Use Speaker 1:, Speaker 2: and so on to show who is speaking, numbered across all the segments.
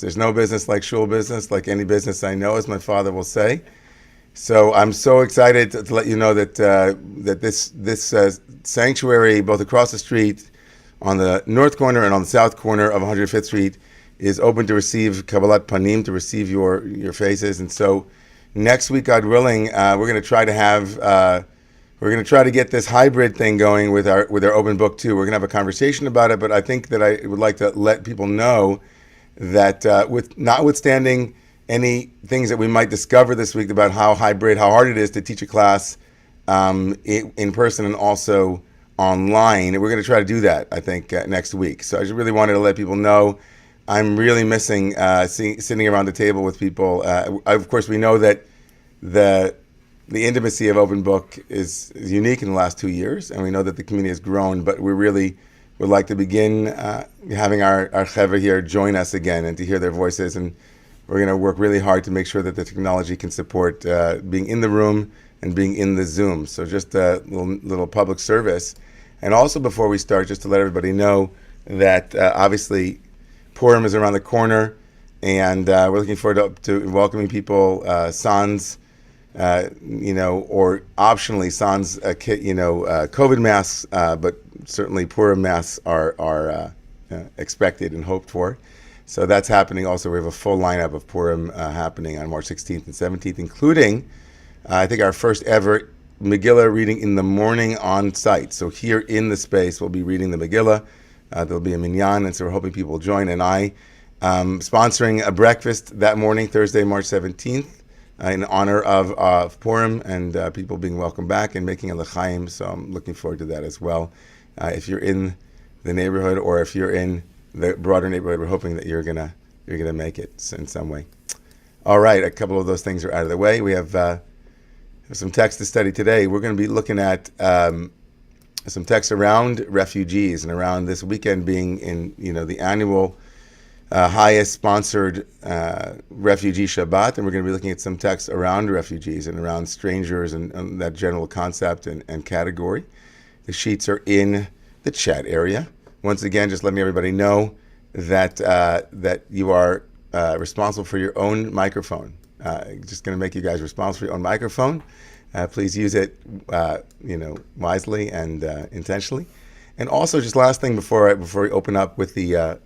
Speaker 1: There's no business like shul business, like any business I know, as my father will say. So I'm so excited to let you know that this sanctuary, both across the street, on the north corner and on the south corner of 105th Street, is open to receive Kabbalat Panim, to receive your faces. And so next week, God willing, we're going to try to have we're going to try to get this hybrid thing going with our open book too. We're going to have a conversation about it, but I think that I would like to let people know that with notwithstanding any things that we might discover this week about how hard it is to teach a class in person and also online, we're going to try to do that, I think, next week. So I just really wanted to let people know I'm really missing sitting around the table with people. Of course, we know that the intimacy of Open Book is unique in the last 2 years, and we know that the community has grown, but we really would like to begin having our Chevra here join us again and to hear their voices. And we're going to work really hard to make sure that the technology can support being in the room and being in the Zoom. So just a little public service. And also before we start, just to let everybody know that obviously Purim is around the corner, and we're looking forward to welcoming people, sans, or optionally sans, COVID masks, but certainly Purim masks are expected and hoped for. So that's happening also. We have a full lineup of Purim happening on March 16th and 17th, including, I think, our first ever Megillah reading in the morning on site. So here in the space, we'll be reading the Megillah. There'll be a minyan, and so we're hoping people will join. And I sponsoring a breakfast that morning, Thursday, March 17th, in honor of Purim and people being welcomed back and making a l'chaim. So I'm looking forward to that as well. If you're in the neighborhood or if you're in the broader neighborhood, we're hoping that you're gonna make it in some way. All right, a couple of those things are out of the way. We have some text to study today. We're going to be looking at some text around refugees and around this weekend being in the annual HIAS sponsored Refugee Shabbat, and we're going to be looking at some text around refugees and around strangers and that general concept and category. The sheets are in the chat area. Once again, just letting everybody know that that you are responsible for your own microphone. Just going to make you guys responsible for your own microphone. Please use it, wisely and intentionally. And also, just last thing before we open up with the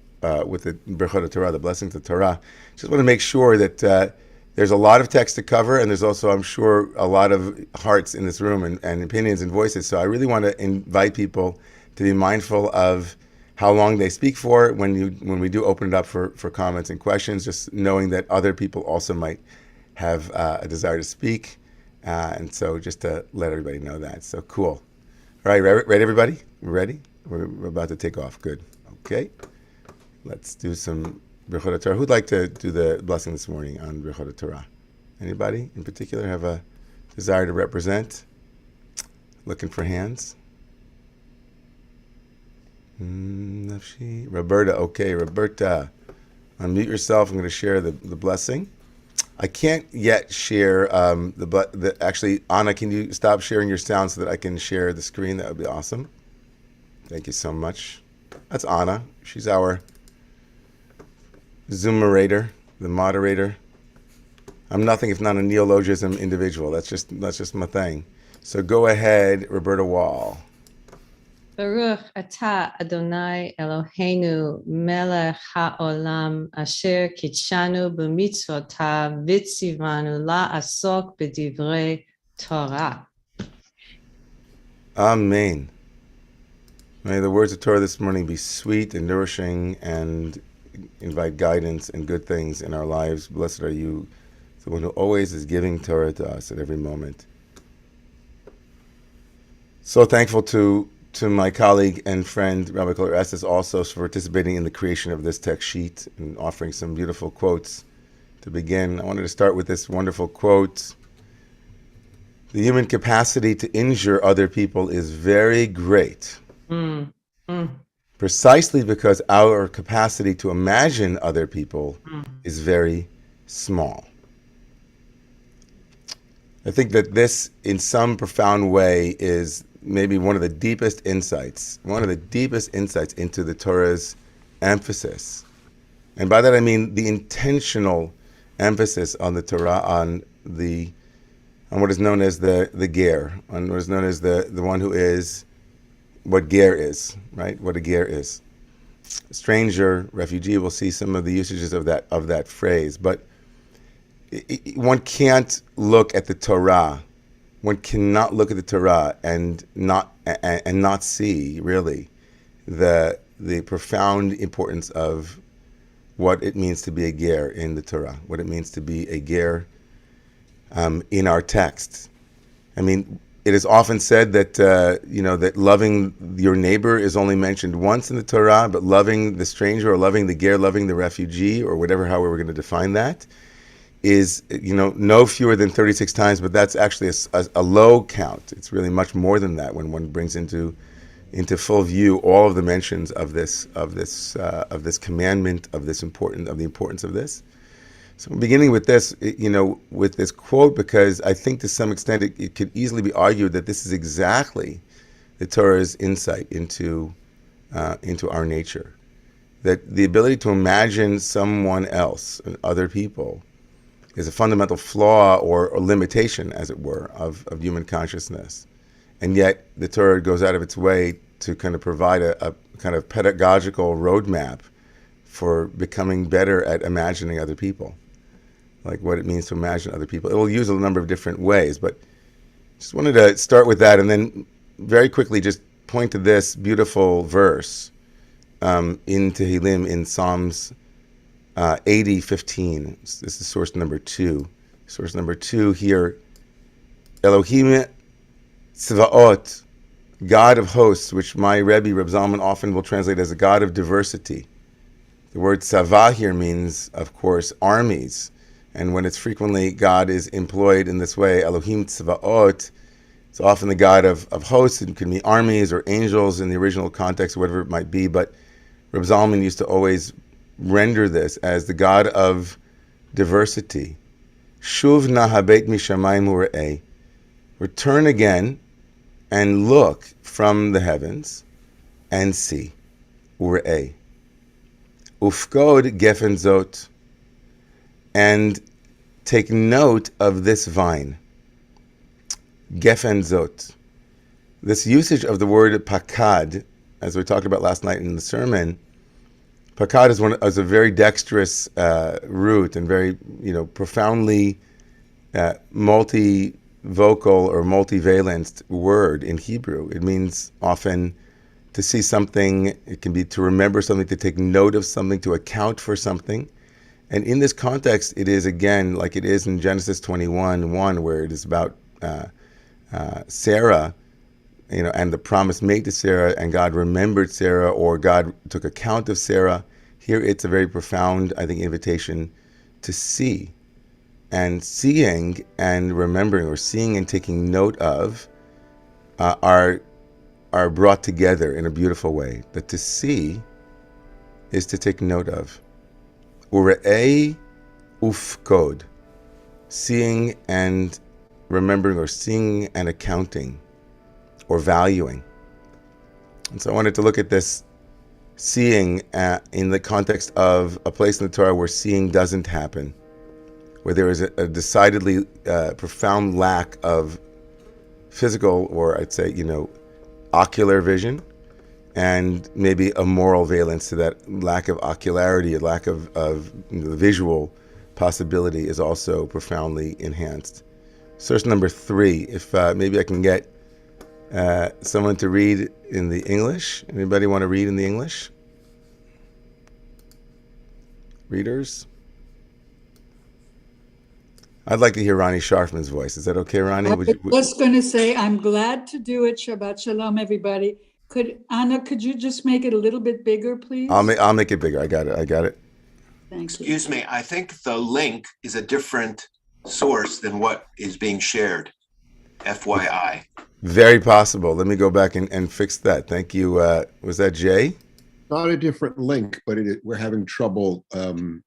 Speaker 1: breakout Torah, the blessings of Torah, just want to make sure that there's a lot of text to cover, and there's also, I'm sure, a lot of hearts in this room and opinions and voices. So I really want to invite people to be mindful of how long they speak for when we do open it up for comments and questions, just knowing that other people also might have a desire to speak. And so just to let everybody know that. So cool. All right, ready everybody? Ready? We're about to take off. Good. Okay. Let's do some breakout Torah. Who'd like to do the blessing this morning on breakout Torah? Anybody in particular have a desire to represent? Looking for hands? Roberta. Okay, Roberta. Unmute yourself. I'm going to share the blessing. I can't yet share actually, Anna, can you stop sharing your sound so that I can share the screen? That would be awesome. Thank you so much. That's Anna. She's our Zoom moderator, the moderator. I'm nothing if not a neologism individual. That's just my thing. So go ahead, Roberta Wall.
Speaker 2: Baruch atah Adonai Eloheinu melech haolam asher kitshanu b'mitzvotav v'tzivanu la'asok b'divrei Torah.
Speaker 1: Amen. May the words of Torah this morning be sweet and nourishing and invite guidance and good things in our lives. Blessed are you, the one who always is giving Torah to us at every moment. So thankful to my colleague and friend, Rabbi Kohler Estes, also for participating in the creation of this text sheet and offering some beautiful quotes to begin. I wanted to start with this wonderful quote. The human capacity to injure other people is very great, precisely because our capacity to imagine other people is very small. I think that this, in some profound way, is maybe one of the deepest insights into the Torah's emphasis And by that I mean the intentional emphasis on the Torah, on what is known as the ger, on what is known as the one who is what ger is, right? What a ger is. Stranger, refugee, we'll see some of the usages of that phrase, but one can't look at the Torah. One cannot look at the Torah and not see really the profound importance of what it means to be a ger in the Torah, what it means to be a ger in our text. I mean, it is often said that that loving your neighbor is only mentioned once in the Torah, but loving the stranger or loving the ger, loving the refugee, or whatever, however we're going to define that, is no fewer than 36 times. But that's actually a low count. It's really much more than that when one brings into full view all of the mentions of this commandment, of the importance of this. So I'm beginning with this, with this quote, because I think to some extent it could easily be argued that this is exactly the Torah's insight into our nature. That the ability to imagine someone else and other people is a fundamental flaw or limitation, as it were, of human consciousness. And yet the Torah goes out of its way to kind of provide a kind of pedagogical roadmap for becoming better at imagining other people, like what it means to imagine other people. It will use a number of different ways, but just wanted to start with that and then very quickly just point to this beautiful verse in Tehillim, in Psalms 80:15. This is source number 2. Source number 2 here, Elohim Tzvaot, God of hosts, which my Rebbe, Reb Zalman, often will translate as a God of diversity. The word tzava here means, of course, armies. And when it's frequently God is employed in this way, Elohim Tzvaot, it's often the God of hosts. It can be armies or angels in the original context, or whatever it might be. But Reb Zalman used to always render this as the God of diversity. Shuv na habet mishamayim u're'eh. Return again and look from the heavens and see. U're'eh. Ufkod gefen zot. And take note of this vine. Gefen zot. This usage of the word pakad, as we talked about last night in the sermon, pakad is a very dexterous root and very profoundly multivocal or multivalent word in Hebrew. It means often to see something. It can be to remember something, to take note of something, to account for something. And in this context, it is again like it is in Genesis 21:1, where it is about Sarah, and the promise made to Sarah, and God remembered Sarah, or God took account of Sarah. Here it's a very profound, I think, invitation to see. And seeing and remembering, or seeing and taking note of, are brought together in a beautiful way. That to see is to take note of. Ure'ei ufkod. Seeing and remembering, or seeing and accounting, or valuing. And so I wanted to look at this seeing in the context of a place in the Torah where seeing doesn't happen, where there is a decidedly profound lack of physical, or I'd say, ocular vision, and maybe a moral valence to that lack of ocularity, a lack of the visual possibility is also profoundly enhanced. Source number 3, if maybe I can get someone to read in the English. Anybody want to read in the English? Readers? I'd like to hear Ronnie Sharfman's voice. Is that okay, Ronnie?
Speaker 3: I was just going to say, I'm glad to do it. Shabbat Shalom, everybody. Anna, could you just make it a little bit bigger, please?
Speaker 1: I'll make it bigger. I got it.
Speaker 3: Thank you.
Speaker 4: Excuse me, I think the link is a different source than what is being shared. FYI.
Speaker 1: Very possible. Let me go back and fix that. Thank you. Was that Jay?
Speaker 5: Not a different link, but we're having trouble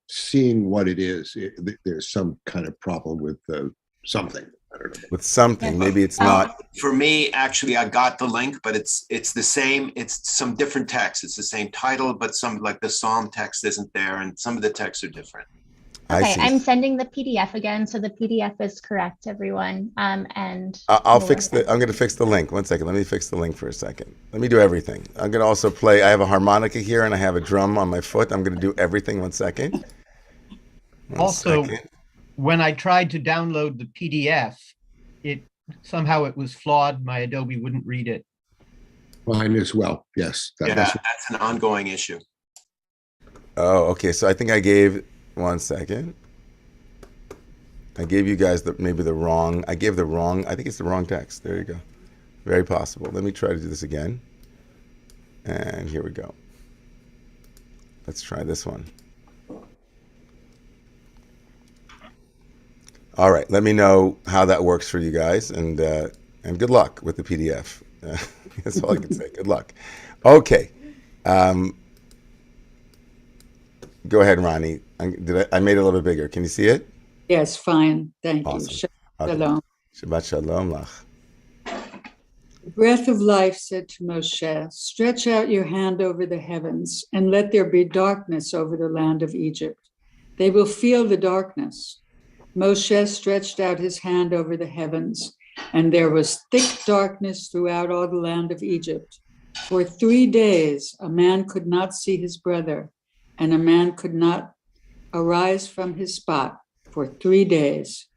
Speaker 5: seeing what it is. There's some kind of problem with something.
Speaker 1: with something. Maybe it's not.
Speaker 4: For me, actually, I got the link, but it's the same. It's some different text. It's the same title, but some like the Psalm text isn't there, and some of the texts are different.
Speaker 1: I
Speaker 6: Okay,
Speaker 1: see.
Speaker 6: I'm sending the PDF again, so the PDF is correct, everyone. And
Speaker 1: I'll fix the. I'm going to fix the link. 1 second. Let me fix the link for a second. Let me do everything. I'm going to also play. I have a harmonica here, and I have a drum on my foot. I'm going to do everything. 1 second.
Speaker 7: Also, when I tried to download the PDF, it was flawed. My Adobe wouldn't read it.
Speaker 5: Mine as well. Yes.
Speaker 4: That's an ongoing issue.
Speaker 1: Oh, okay. So I think I gave. 1 second. I gave you guys I gave the wrong. I think it's the wrong text. There you go. Very possible. Let me try to do this again. And here we go. Let's try this one. All right. Let me know how that works for you guys, and good luck with the PDF. That's all I can say. Good luck. Okay. Go ahead, Ronnie. I made it a little bit bigger. Can you see it?
Speaker 3: Yes, fine. Thank
Speaker 1: Awesome.
Speaker 3: you.
Speaker 1: Okay.
Speaker 3: Shalom.
Speaker 1: Shabbat shalom lach.
Speaker 3: The breath of life said to Moshe, stretch out your hand over the heavens and let there be darkness over the land of Egypt. They will feel the darkness. Moshe stretched out his hand over the heavens, and there was thick darkness throughout all the land of Egypt. For 3 days, a man could not see his brother, and a man could not arise from his spot for 3 days.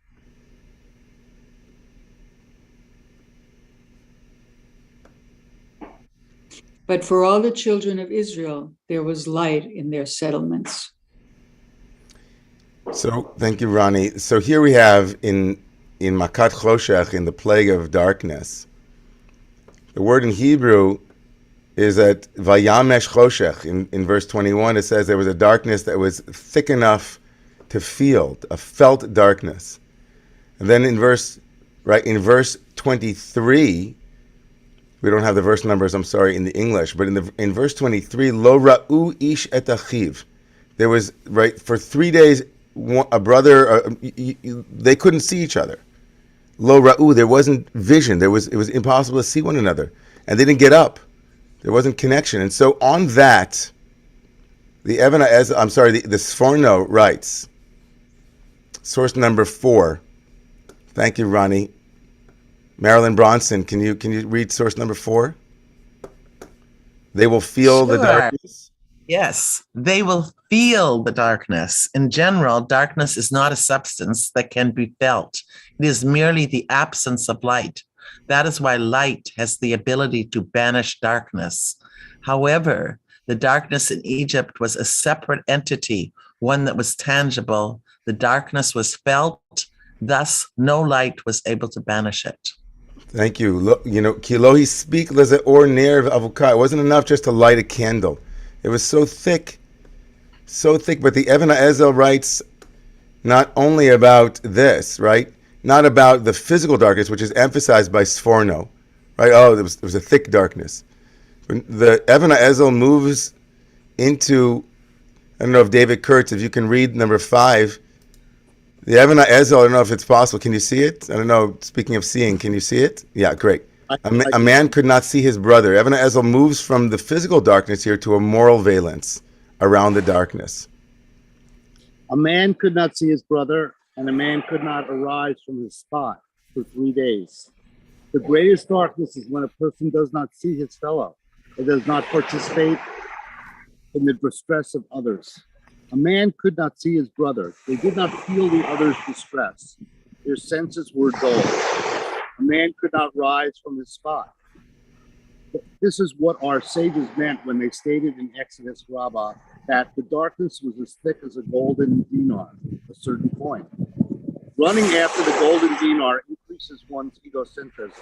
Speaker 3: But for all the children of Israel, there was light in their settlements.
Speaker 1: So thank you, Ronnie. So here we have in Makat Choshech, in the plague of darkness, the word in Hebrew is that Vayamesh Choshech. In verse 21, it says there was a darkness that was thick enough to feel, a felt darkness. And then in verse 23, we don't have the verse numbers, I'm sorry, in the English, but in verse 23, Lo ra'u ish et achiv. There was, for 3 days, a brother, they couldn't see each other. Lo ra'u, there wasn't vision. It was impossible to see one another. And they didn't get up. There wasn't connection. And so on that, the Sforno writes, source number 4. Thank you, Ronnie. Marilyn Bronson, can you read source number 4? They will feel the darkness.
Speaker 8: Yes, they will feel the darkness. In general, darkness is not a substance that can be felt. It is merely the absence of light. That is why light has the ability to banish darkness. However, the darkness in Egypt was a separate entity, one that was tangible. The darkness was felt, thus no light was able to banish it.
Speaker 1: Thank you. Kilohi speak leze or ner avuka. It wasn't enough just to light a candle. It was so thick. But the Even HaEzel writes not only about this, right? Not about the physical darkness, which is emphasized by Sforno, right? Oh, there was a thick darkness. The Even HaEzel moves into, I don't know if David Kurtz, if you can read number 5. The Even HaEzel, I don't know if it's possible. Can you see it? I don't know. Speaking of seeing, can you see it? Yeah, great. A man could not see his brother. Even HaEzel moves from the physical darkness here to a moral valence around the darkness.
Speaker 9: A man could not see his brother, and a man could not arise from his spot for 3 days. The greatest darkness is when a person does not see his fellow, or does not participate in the distress of others. A man could not see his brother. They did not feel the other's distress. Their senses were dull. A man could not rise from his spot. This is what our sages meant when they stated in Exodus Rabbah that the darkness was as thick as a golden dinar, a certain coin. Running after the golden dinar increases one's egocentrism,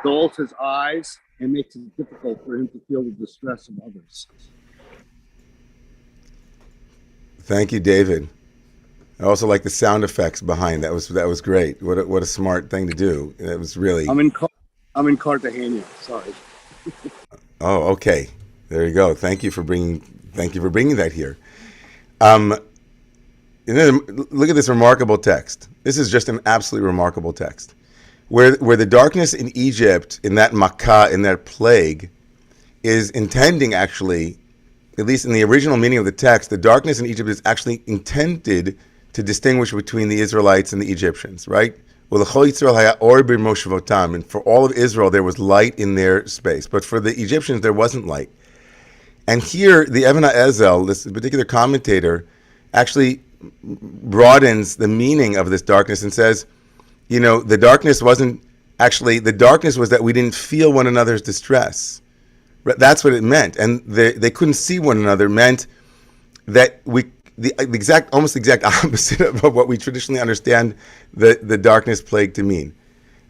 Speaker 9: dulls his eyes, and makes it difficult for him to feel the distress of others.
Speaker 1: Thank you, David. I also like the sound effects behind. That was great. What a smart thing to do. That was really.
Speaker 9: I'm in Cartagena. Sorry.
Speaker 1: Oh, okay. There you go. Thank you for bringing that here. And then look at this remarkable text. This is just an absolutely remarkable text. Where the darkness in Egypt, in that makkah, in that plague, is intending actually, at least in the original meaning of the text, the darkness in Egypt is actually intended to distinguish between the Israelites and the Egyptians, right? And for all of Israel, there was light in their space. But for the Egyptians, there wasn't light. And here, the Even HaEzel, this particular commentator, actually broadens the meaning of this darkness and says, you know, the darkness wasn't actually, the darkness was that we didn't feel one another's distress. That's what it meant. And they couldn't see one another meant that almost the exact opposite of what we traditionally understand the darkness plague to mean.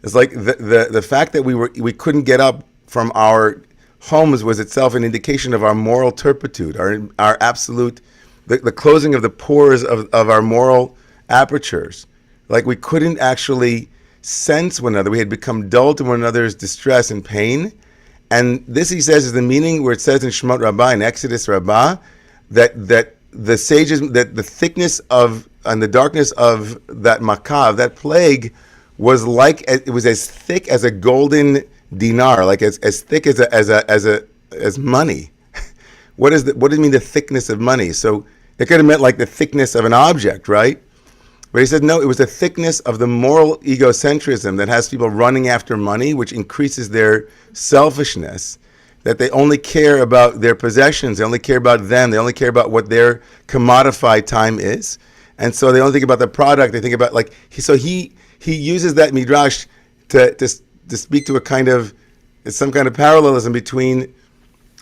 Speaker 1: It's like the fact that we couldn't get up from our homes was itself an indication of our moral turpitude, our absolute, the closing of the pores of our moral apertures. Like we couldn't actually sense one another. We had become dull to one another's distress and pain. And this, he says, is the meaning where it says in Shemot Rabbah, in Exodus Rabbah, that the sages, that the thickness of and the darkness of that makkah, of that plague, was like, it was as thick as a golden dinar, like as thick as money. What does it mean, the thickness of money? So it could have meant like the thickness of an object, right? But he said, no, it was the thickness of the moral egocentrism that has people running after money, which increases their selfishness, that they only care about their possessions, they only care about them, they only care about what their commodified time is. And so they only think about the product, they think about he uses that midrash to speak to some kind of parallelism between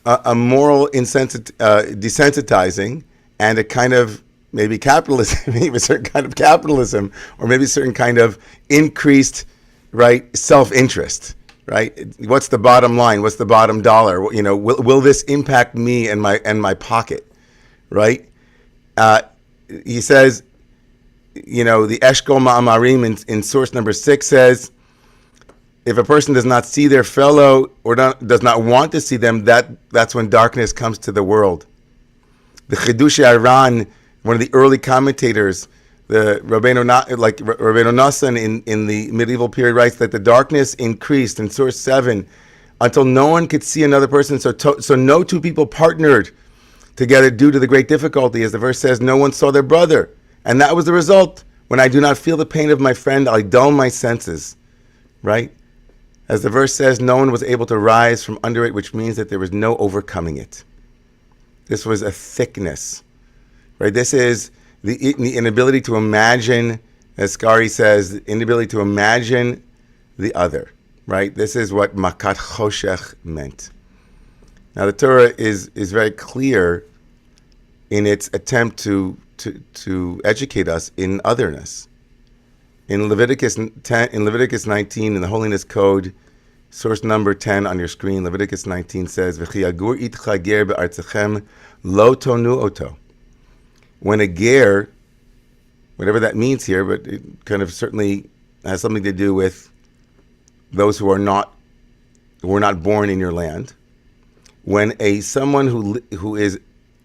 Speaker 1: a moral desensitizing and a kind of maybe capitalism, maybe a certain kind of capitalism, or maybe a certain kind of increased, right, self-interest, right? What's the bottom line? What's the bottom dollar? You know, will this impact me and my pocket, right? He says, you know, the Eshkol Ma'amarim in source number 6 says, if a person does not see their fellow or does not want to see them, that's when darkness comes to the world. The Chidush Iran, one of the early commentators, the Rabbeinu Nassan in the medieval period, writes that the darkness increased in source 7 until no one could see another person. So no two people partnered together due to the great difficulty. As the verse says, no one saw their brother. And that was the result. When I do not feel the pain of my friend, I dull my senses, right? As the verse says, no one was able to rise from under it, which means that there was no overcoming it. This was a thickness, right? This is the inability to imagine, as Skari says, the inability to imagine the other, right? This is what Makat Choshech meant. Now the Torah is very clear in its attempt to educate us in otherness. In Leviticus 19, in the Holiness Code, source number 10 on your screen, Leviticus 19 says, "V'chi yagur itcha ger be'artzachem lo tonu oto." When a ger, whatever that means here, but it kind of certainly has something to do with those who are not born in your land. When someone who is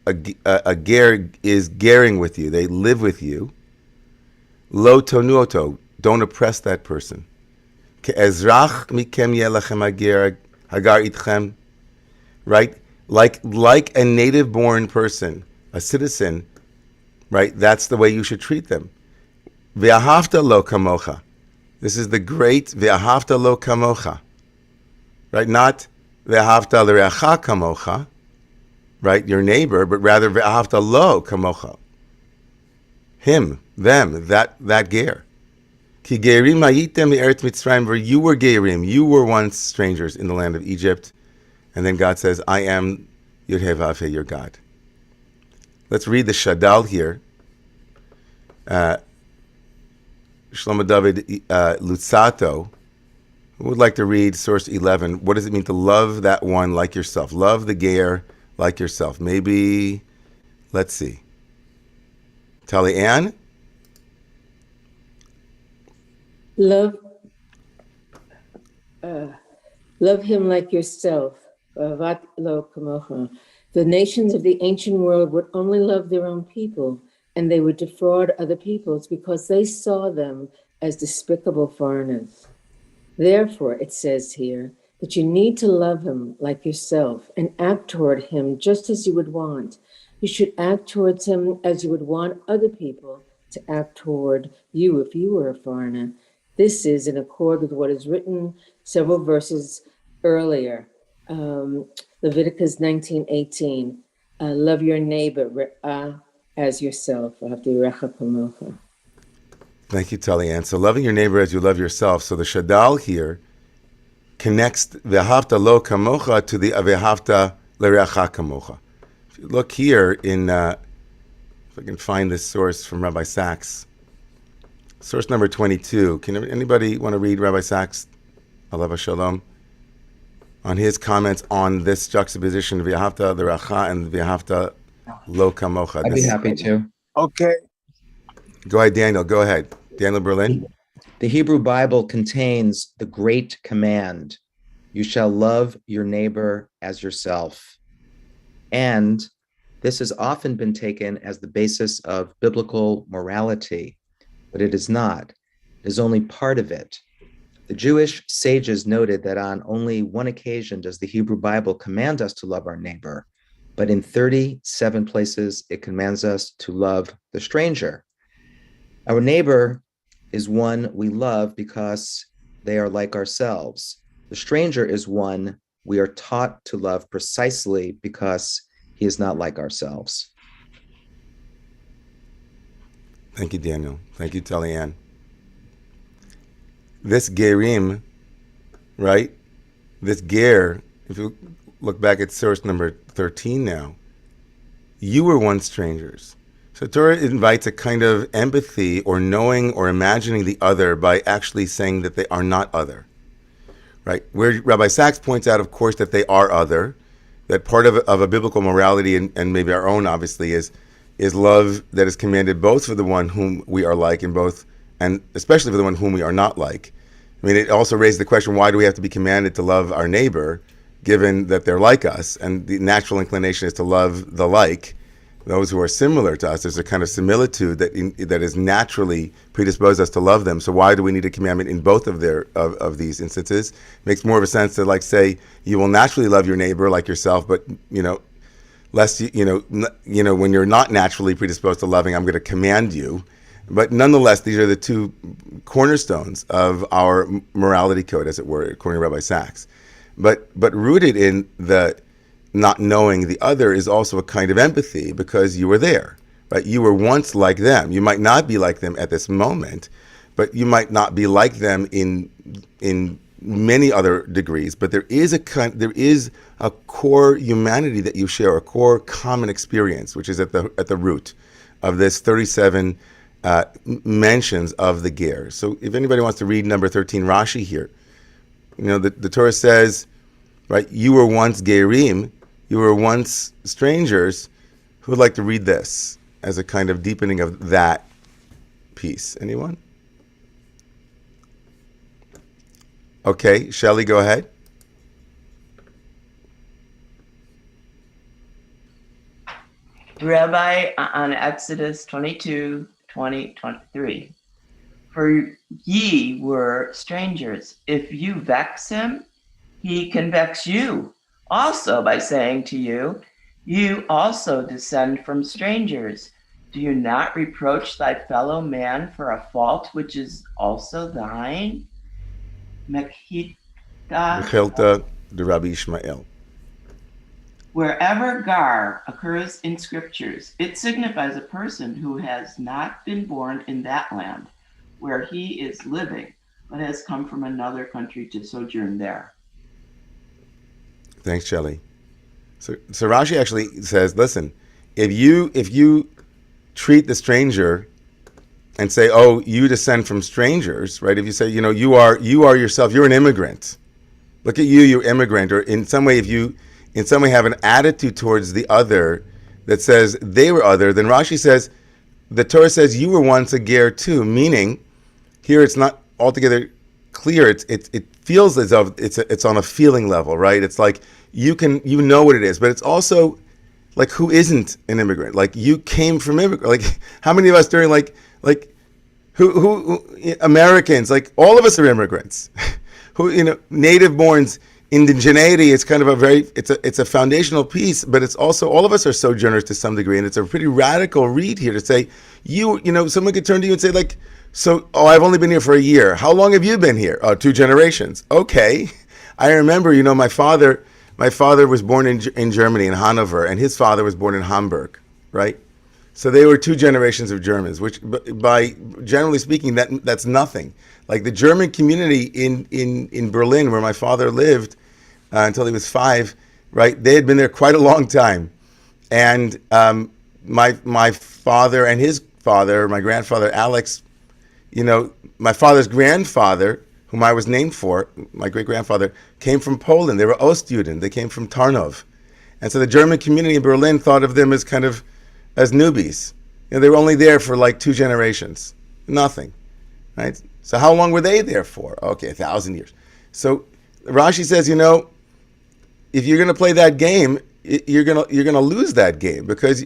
Speaker 1: a ger is gering with you, they live with you, lo tonu oto, don't oppress that person. Ke'ezrach mikem yelachem hagar itchem, right? Like a native-born person, a citizen, right? That's the way you should treat them. Ve'ahavta lo kamocha. This is the great ve'ahavta lo kamocha, right? Not ve'ahavta l'reacha kamocha, right? Your neighbor, but rather ve'ahavta lo kamocha. Him, them, that ger. Ki gerim hayitem be'eretz Mitzrayim, where you were gerim, you were once strangers in the land of Egypt. And then God says, I am Yud-Heh-Vav-Heh, your God. Let's read the Shadal here. Shlomo David Lutzato, who would like to read source 11. What does it mean to love that one like yourself? Love the ger like yourself. Maybe, let's see. Tali Ann?
Speaker 10: Love him like yourself. The nations of the ancient world would only love their own people and they would defraud other peoples because they saw them as despicable foreigners. Therefore, it says here that you need to love him like yourself and act toward him just as you would want. You should act towards him as you would want other people to act toward you if you were a foreigner. This is in accord with what is written several verses earlier. Leviticus 19:18. Love your neighbor as yourself.
Speaker 1: Thank you, Talian. So loving your neighbor as you love yourself. So the Shadal here connects Ve'ahavta lo kamocha to the Ve'ahavta le'reacha kamocha. If you look here in, if I can find this source from Rabbi Sachs, source number 22. Can anybody want to read Rabbi Sachs, Alav Shalom, on his comments on this juxtaposition, Ve'ahavta le'reacha and Ve'ahavta lo kamocha?
Speaker 11: I'd be happy to.
Speaker 9: Okay.
Speaker 1: Go ahead, Daniel. Go ahead. Daniel Berlin.
Speaker 11: The Hebrew Bible contains the great command, you shall love your neighbor as yourself. And this has often been taken as the basis of biblical morality, but it is not. It is only part of it. The Jewish sages noted that on only one occasion does the Hebrew Bible command us to love our neighbor, but in 37 places it commands us to love the stranger. Our neighbor is one we love because they are like ourselves. The stranger is one we are taught to love precisely because he is not like ourselves.
Speaker 1: Thank you, Daniel. Thank you, Talian. This gerim, right? This ger, if you look back at source number 13 now, you were once strangers. So Torah invites a kind of empathy or knowing or imagining the other by actually saying that they are not other, right? Where Rabbi Sachs points out, of course, that they are other, that part of a biblical morality and maybe our own, obviously, is love that is commanded both for the one whom we are like and especially for the one whom we are not like. I mean, it also raises the question, why do we have to be commanded to love our neighbor, given that they're like us? And the natural inclination is to love the like, those who are similar to us. There's a kind of similitude that is naturally predisposed us to love them. So why do we need a commandment in both of these instances? Makes more of a sense to say you will naturally love your neighbor like yourself, but lest when you're not naturally predisposed to loving, I'm going to command you. But nonetheless, these are the two cornerstones of our morality code, as it were, according to Rabbi Sachs. But rooted in the not knowing the other is also a kind of empathy because you were there, right? You were once like them. You might not be like them at this moment, but you might not be like them in many other degrees. But there is a core humanity that you share, a core common experience, which is at the root of this 37 mentions of the ger. So if anybody wants to read number 13 Rashi here, the Torah says, right, you were once gerim, you were once strangers. Who would like to read this as a kind of deepening of that piece? Anyone? Okay, Shelley, go ahead.
Speaker 12: Rabbi, on Exodus 22, 20, 23. For ye were strangers. If you vex him, he can vex you also by saying to you, you also descend from strangers. Do you not reproach thy fellow man for a fault which is also thine? Mechilta
Speaker 1: de Rabbi Ishmael.
Speaker 12: Wherever gar occurs in scriptures, it signifies a person who has not been born in that land where he is living, but has come from another country to sojourn there.
Speaker 1: Thanks, Shelley. So Rashi actually says, listen, if you treat the stranger and say, oh, you descend from strangers, right? If you say, you are yourself, you're an immigrant. Look at you, you're immigrant. Or in some way, if you in some way have an attitude towards the other that says they were other, then Rashi says, the Torah says you were once a ger too, meaning here it's not altogether clear. It feels as though it's on a feeling level, right? It's like you know what it is, but it's also like who isn't an immigrant? Like you came from immigrant. Like how many of us during like who Americans? Like all of us are immigrants. Who native borns, indigeneity. It's kind of it's a foundational piece, but it's also all of us are sojourners to some degree, and it's a pretty radical read here to say someone could turn to you and say like, so I've only been here for a year. How long have you been here? 2 generations. Okay, I remember my father. My father was born in Germany, in Hanover, and his father was born in Hamburg, right? So they were 2 generations of Germans, which, by generally speaking, that's nothing. Like the German community in Berlin, where my father lived until he was 5, right? They had been there quite a long time, and my father and his father, my grandfather Alex, my father's grandfather, whom I was named for, my great-grandfather, came from Poland. They were Ostjuden. They came from Tarnów. And so the German community in Berlin thought of them as kind of as newbies. They were only there for like 2 generations. Nothing, right? So how long were they there for? Okay, 1,000 years. So Rashi says, if you're going to play that game, you're going to lose that game because,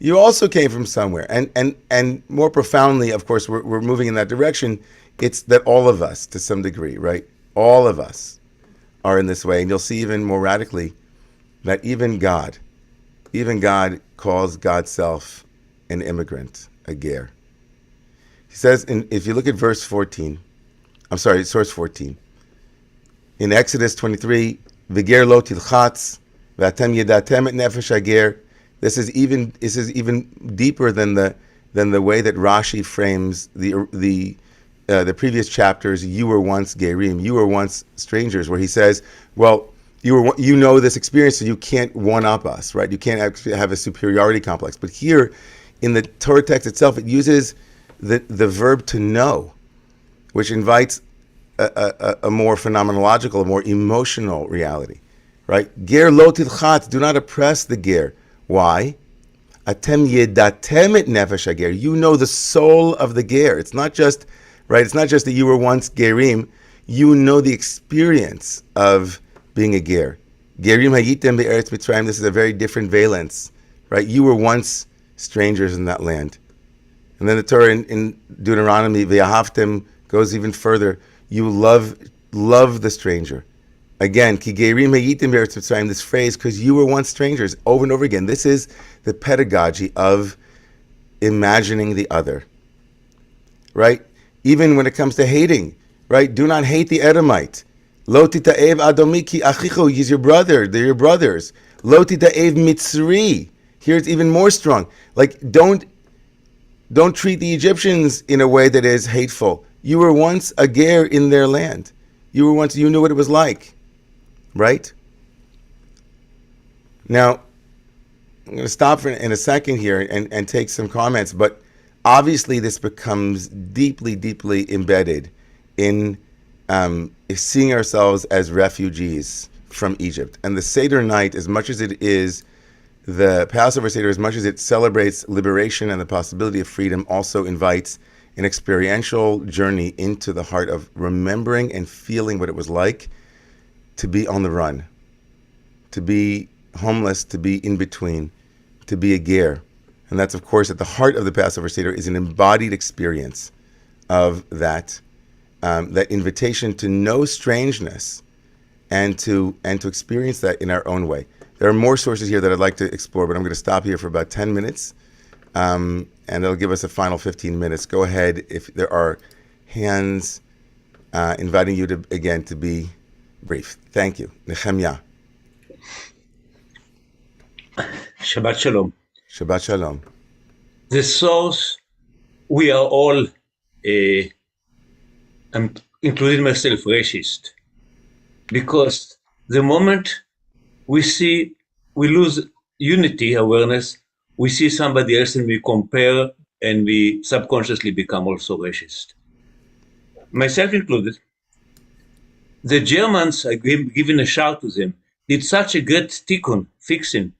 Speaker 1: you also came from somewhere. And more profoundly, of course, we're moving in that direction. It's that all of us, to some degree, right? All of us are in this way. And you'll see even more radically that even God calls God's self an immigrant, a ger. He says, if you look at source 14, in Exodus 23, V'ger lo tilchatz, v'atem yedatem et nefesh hager. This is even deeper than the way that Rashi frames the previous chapters. You were once gerim, you were once strangers, where he says, well, you know this experience, so you can't one-up us, right? You can't actually have a superiority complex. But here, in the Torah text itself, it uses the verb to know, which invites a more phenomenological, a more emotional reality, right? Ger lo tilchatz, do not oppress the ger. Why? Atem yedatem et nefesh hager. You know the soul of the ger. It's not just, right? It's not just that you were once gerim. You know the experience of being a ger. Gerim hayitem be'eretz Mitzrayim. This is a very different valence, right? You were once strangers in that land. And then the Torah in Deuteronomy, ve'ahavtem, goes even further. You love the stranger. Again, ki gerim hayitem be'eretz Mitzrayim, this phrase, because you were once strangers, over and over again. This is the pedagogy of imagining the other, right? Even when it comes to hating, right? Do not hate the Edomite. Lo tita'ev adomi ki achicho, he's your brother, they're your brothers. Lo tita'ev mitzri, here it's even more strong. Like, don't treat the Egyptians in a way that is hateful. You were once a ger in their land. You knew what it was like, right? Now, I'm going to stop in a second here and take some comments, but obviously this becomes deeply, deeply embedded in seeing ourselves as refugees from Egypt. And the Seder night, as much as it is the Passover Seder, as much as it celebrates liberation and the possibility of freedom, also invites an experiential journey into the heart of remembering and feeling what it was like to be on the run, to be homeless, to be in between, to be a ger. And that's, of course, at the heart of the Passover Seder is an embodied experience of that invitation to know strangeness and to experience that in our own way. There are more sources here that I'd like to explore, but I'm going to stop here for about 10 minutes, and that'll give us a final 15 minutes. Go ahead if there are hands inviting you to be brief. Thank you. Nehemiah.
Speaker 13: Shabbat Shalom.
Speaker 1: Shabbat Shalom.
Speaker 13: The source, we are all, including myself, racist. Because the moment we lose unity, awareness, we see somebody else and we compare and we subconsciously become also racist. Myself included. The Germans, I given a shout to them, did such a great tikkun, fixing,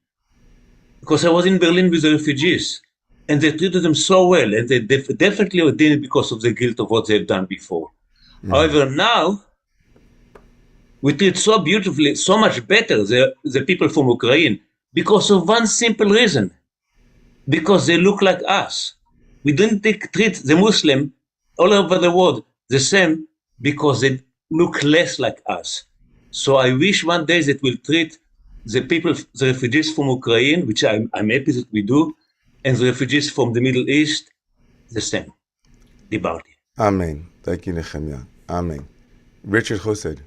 Speaker 13: because I was in Berlin with the refugees, and they treated them so well, and they definitely did it because of the guilt of what they've done before. Mm-hmm. However, now, we treat so beautifully, so much better, the people from Ukraine, because of one simple reason, because they look like us. We don't treat the Muslim all over the world the same because they look less like us. So I wish one day that we'll treat the people, the refugees from Ukraine, which I'm happy that we do, and the refugees from the Middle East, the same. Dibarti.
Speaker 1: Amen. Thank you, Nehemiah. Amen. Richard Hussein.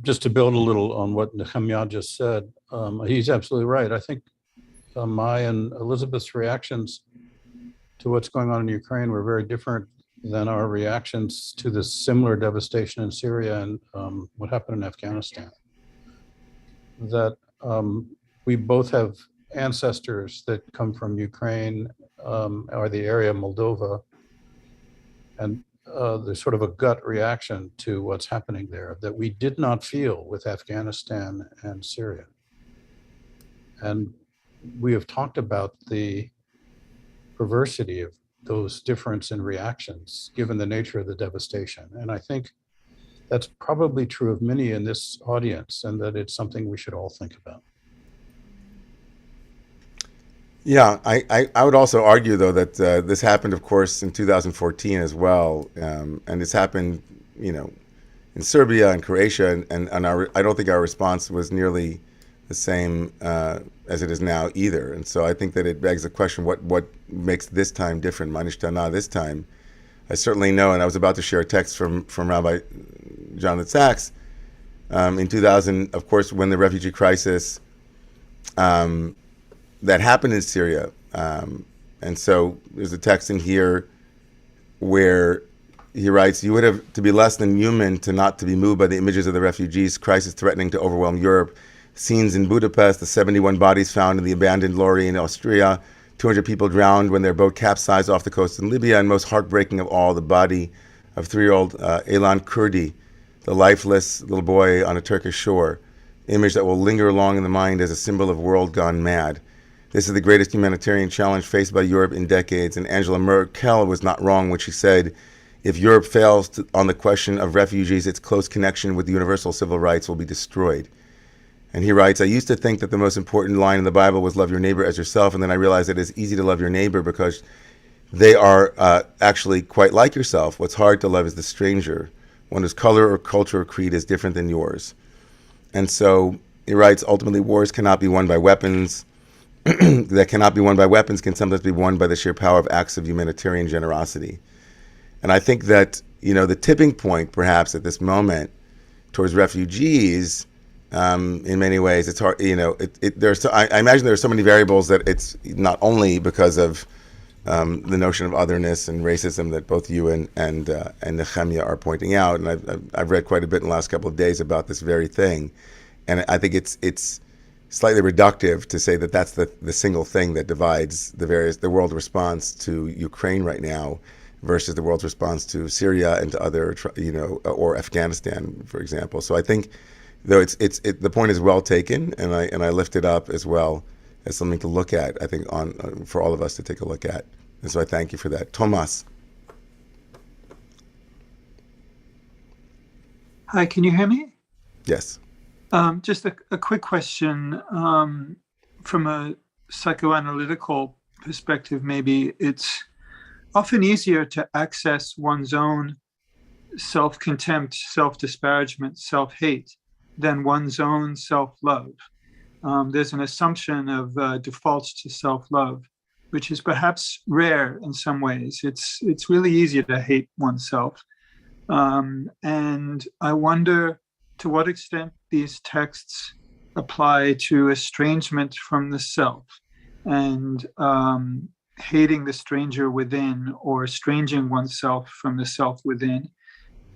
Speaker 14: Just to build a little on what Nehemiah just said, he's absolutely right. I think my and Elizabeth's reactions to what's going on in Ukraine were very different than our reactions to this similar devastation in Syria and what happened in Afghanistan. That we both have ancestors that come from Ukraine or the area of Moldova, and there's sort of a gut reaction to what's happening there that we did not feel with Afghanistan and Syria. And we have talked about the perversity of those difference in reactions given the nature of the devastation. And I think that's probably true of many in this audience, and that it's something we should all think about.
Speaker 1: Yeah, I would also argue, though, that this happened, of course, in 2014 as well. And this happened, in Serbia and Croatia. And I don't think our response was nearly the same as it is now either. And so I think that it begs the question, what makes this time different? Manishtana this time. I certainly know, and I was about to share a text from Rabbi Jonathan Sachs in 2000, of course, when the refugee crisis that happened in Syria. And so there's a text in here where he writes, "You would have to be less than human to not to be moved by the images of the refugees crisis threatening to overwhelm Europe. Scenes in Budapest, the 71 bodies found in the abandoned lorry in Austria, 200 people drowned when their boat capsized off the coast in Libya, and most heartbreaking of all, the body of 3-year-old Elan Kurdi, the lifeless little boy on a Turkish shore, image that will linger along in the mind as a symbol of world gone mad. This is the greatest humanitarian challenge faced by Europe in decades, and Angela Merkel was not wrong when she said, if Europe fails on the question of refugees, its close connection with universal civil rights will be destroyed." And he writes, "I used to think that the most important line in the Bible was love your neighbor as yourself, and then I realized that it's easy to love your neighbor because they are actually quite like yourself. What's hard to love is the stranger, one whose color or culture or creed is different than yours." And so he writes, ultimately wars cannot be won by weapons. That cannot be won by weapons can sometimes be won by the sheer power of acts of humanitarian generosity. And I think that, the tipping point perhaps at this moment towards refugees, in many ways, it's hard, I imagine there are so many variables that it's not only because of the notion of otherness and racism that both you and Nehemiah are pointing out. And I've read quite a bit in the last couple of days about this very thing. And I think it's slightly reductive to say that that's the single thing that divides the world response to Ukraine right now versus the world's response to Syria and to other, or Afghanistan, for example. So I think, though the point is well taken, and I lift it up as well as something to look at, I think, for all of us to take a look at. And so I thank you for that. Thomas.
Speaker 15: Hi, can you hear me?
Speaker 1: Yes.
Speaker 15: Just a quick question from a psychoanalytical perspective. Maybe it's often easier to access one's own self-contempt, self-disparagement, self-hate than one's own self-love. There's an assumption of defaults to self-love, which is perhaps rare in some ways. It's really easy to hate oneself. And I wonder to what extent these texts apply to estrangement from the self and hating the stranger within, or estranging oneself from the self within.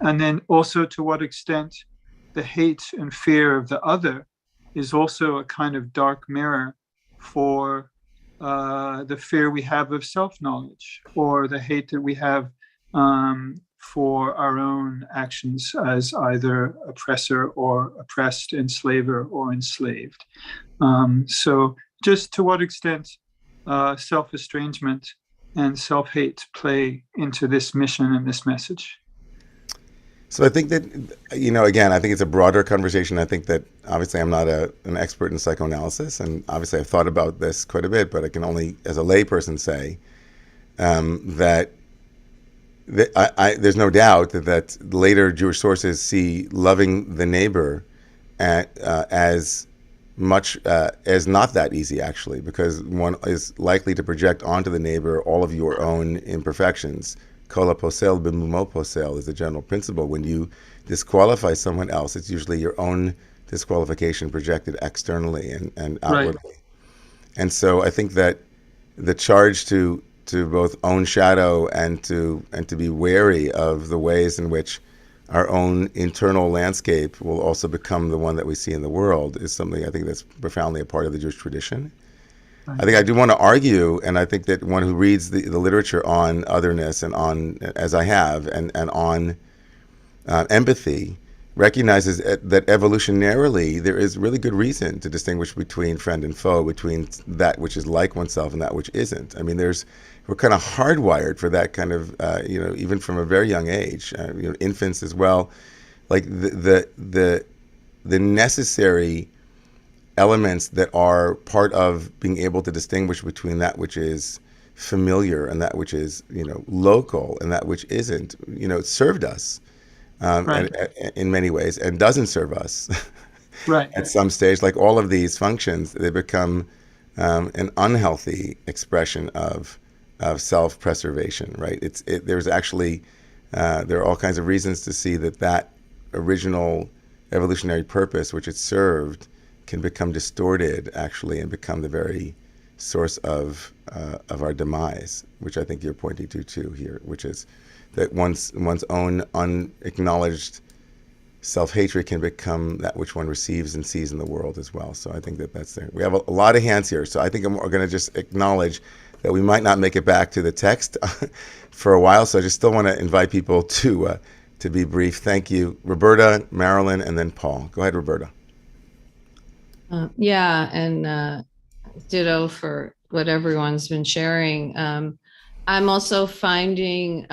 Speaker 15: And then also to what extent the hate and fear of the other is also a kind of dark mirror for the fear we have of self-knowledge, or the hate that we have for our own actions as either oppressor or oppressed, enslaver or enslaved. So just to what extent self-estrangement and self-hate play into this mission and this message?
Speaker 1: So I think that, again, I think it's a broader conversation. I think that obviously I'm not an expert in psychoanalysis, and obviously I've thought about this quite a bit, but I can only, as a layperson, say that there's no doubt that later Jewish sources see loving the neighbor as much as not that easy, actually, because one is likely to project onto the neighbor all of your own imperfections. Kol posel b'mumo posel is the general principle. When you disqualify someone else, it's usually your own disqualification projected externally and outwardly. Right. And so I think that the charge to both own shadow and to be wary of the ways in which our own internal landscape will also become the one that we see in the world is something I think that's profoundly a part of the Jewish tradition. I think I do want to argue, and I think that one who reads the literature on otherness and on, as I have, and on empathy, recognizes that evolutionarily there is really good reason to distinguish between friend and foe, between that which is like oneself and that which isn't. I mean, we're kind of hardwired for that kind of, even from a very young age, infants as well, like the necessary elements that are part of being able to distinguish between that which is familiar and that which is, local and that which isn't, served us right. and in many ways and doesn't serve us right. at some stage. Like all of these functions, they become an unhealthy expression of self-preservation, right? There's actually, there are all kinds of reasons to see that original evolutionary purpose which it served can become distorted, actually, and become the very source of our demise, which I think you're pointing to too here, which is that one's own unacknowledged self-hatred can become that which one receives and sees in the world as well. So I think that's there. We have a lot of hands here, so I think we're going to just acknowledge that we might not make it back to the text for a while. So I just still want to invite people to be brief. Thank you, Roberta, Marilyn, and then Paul. Go ahead, Roberta.
Speaker 2: And ditto for what everyone's been sharing. I'm also finding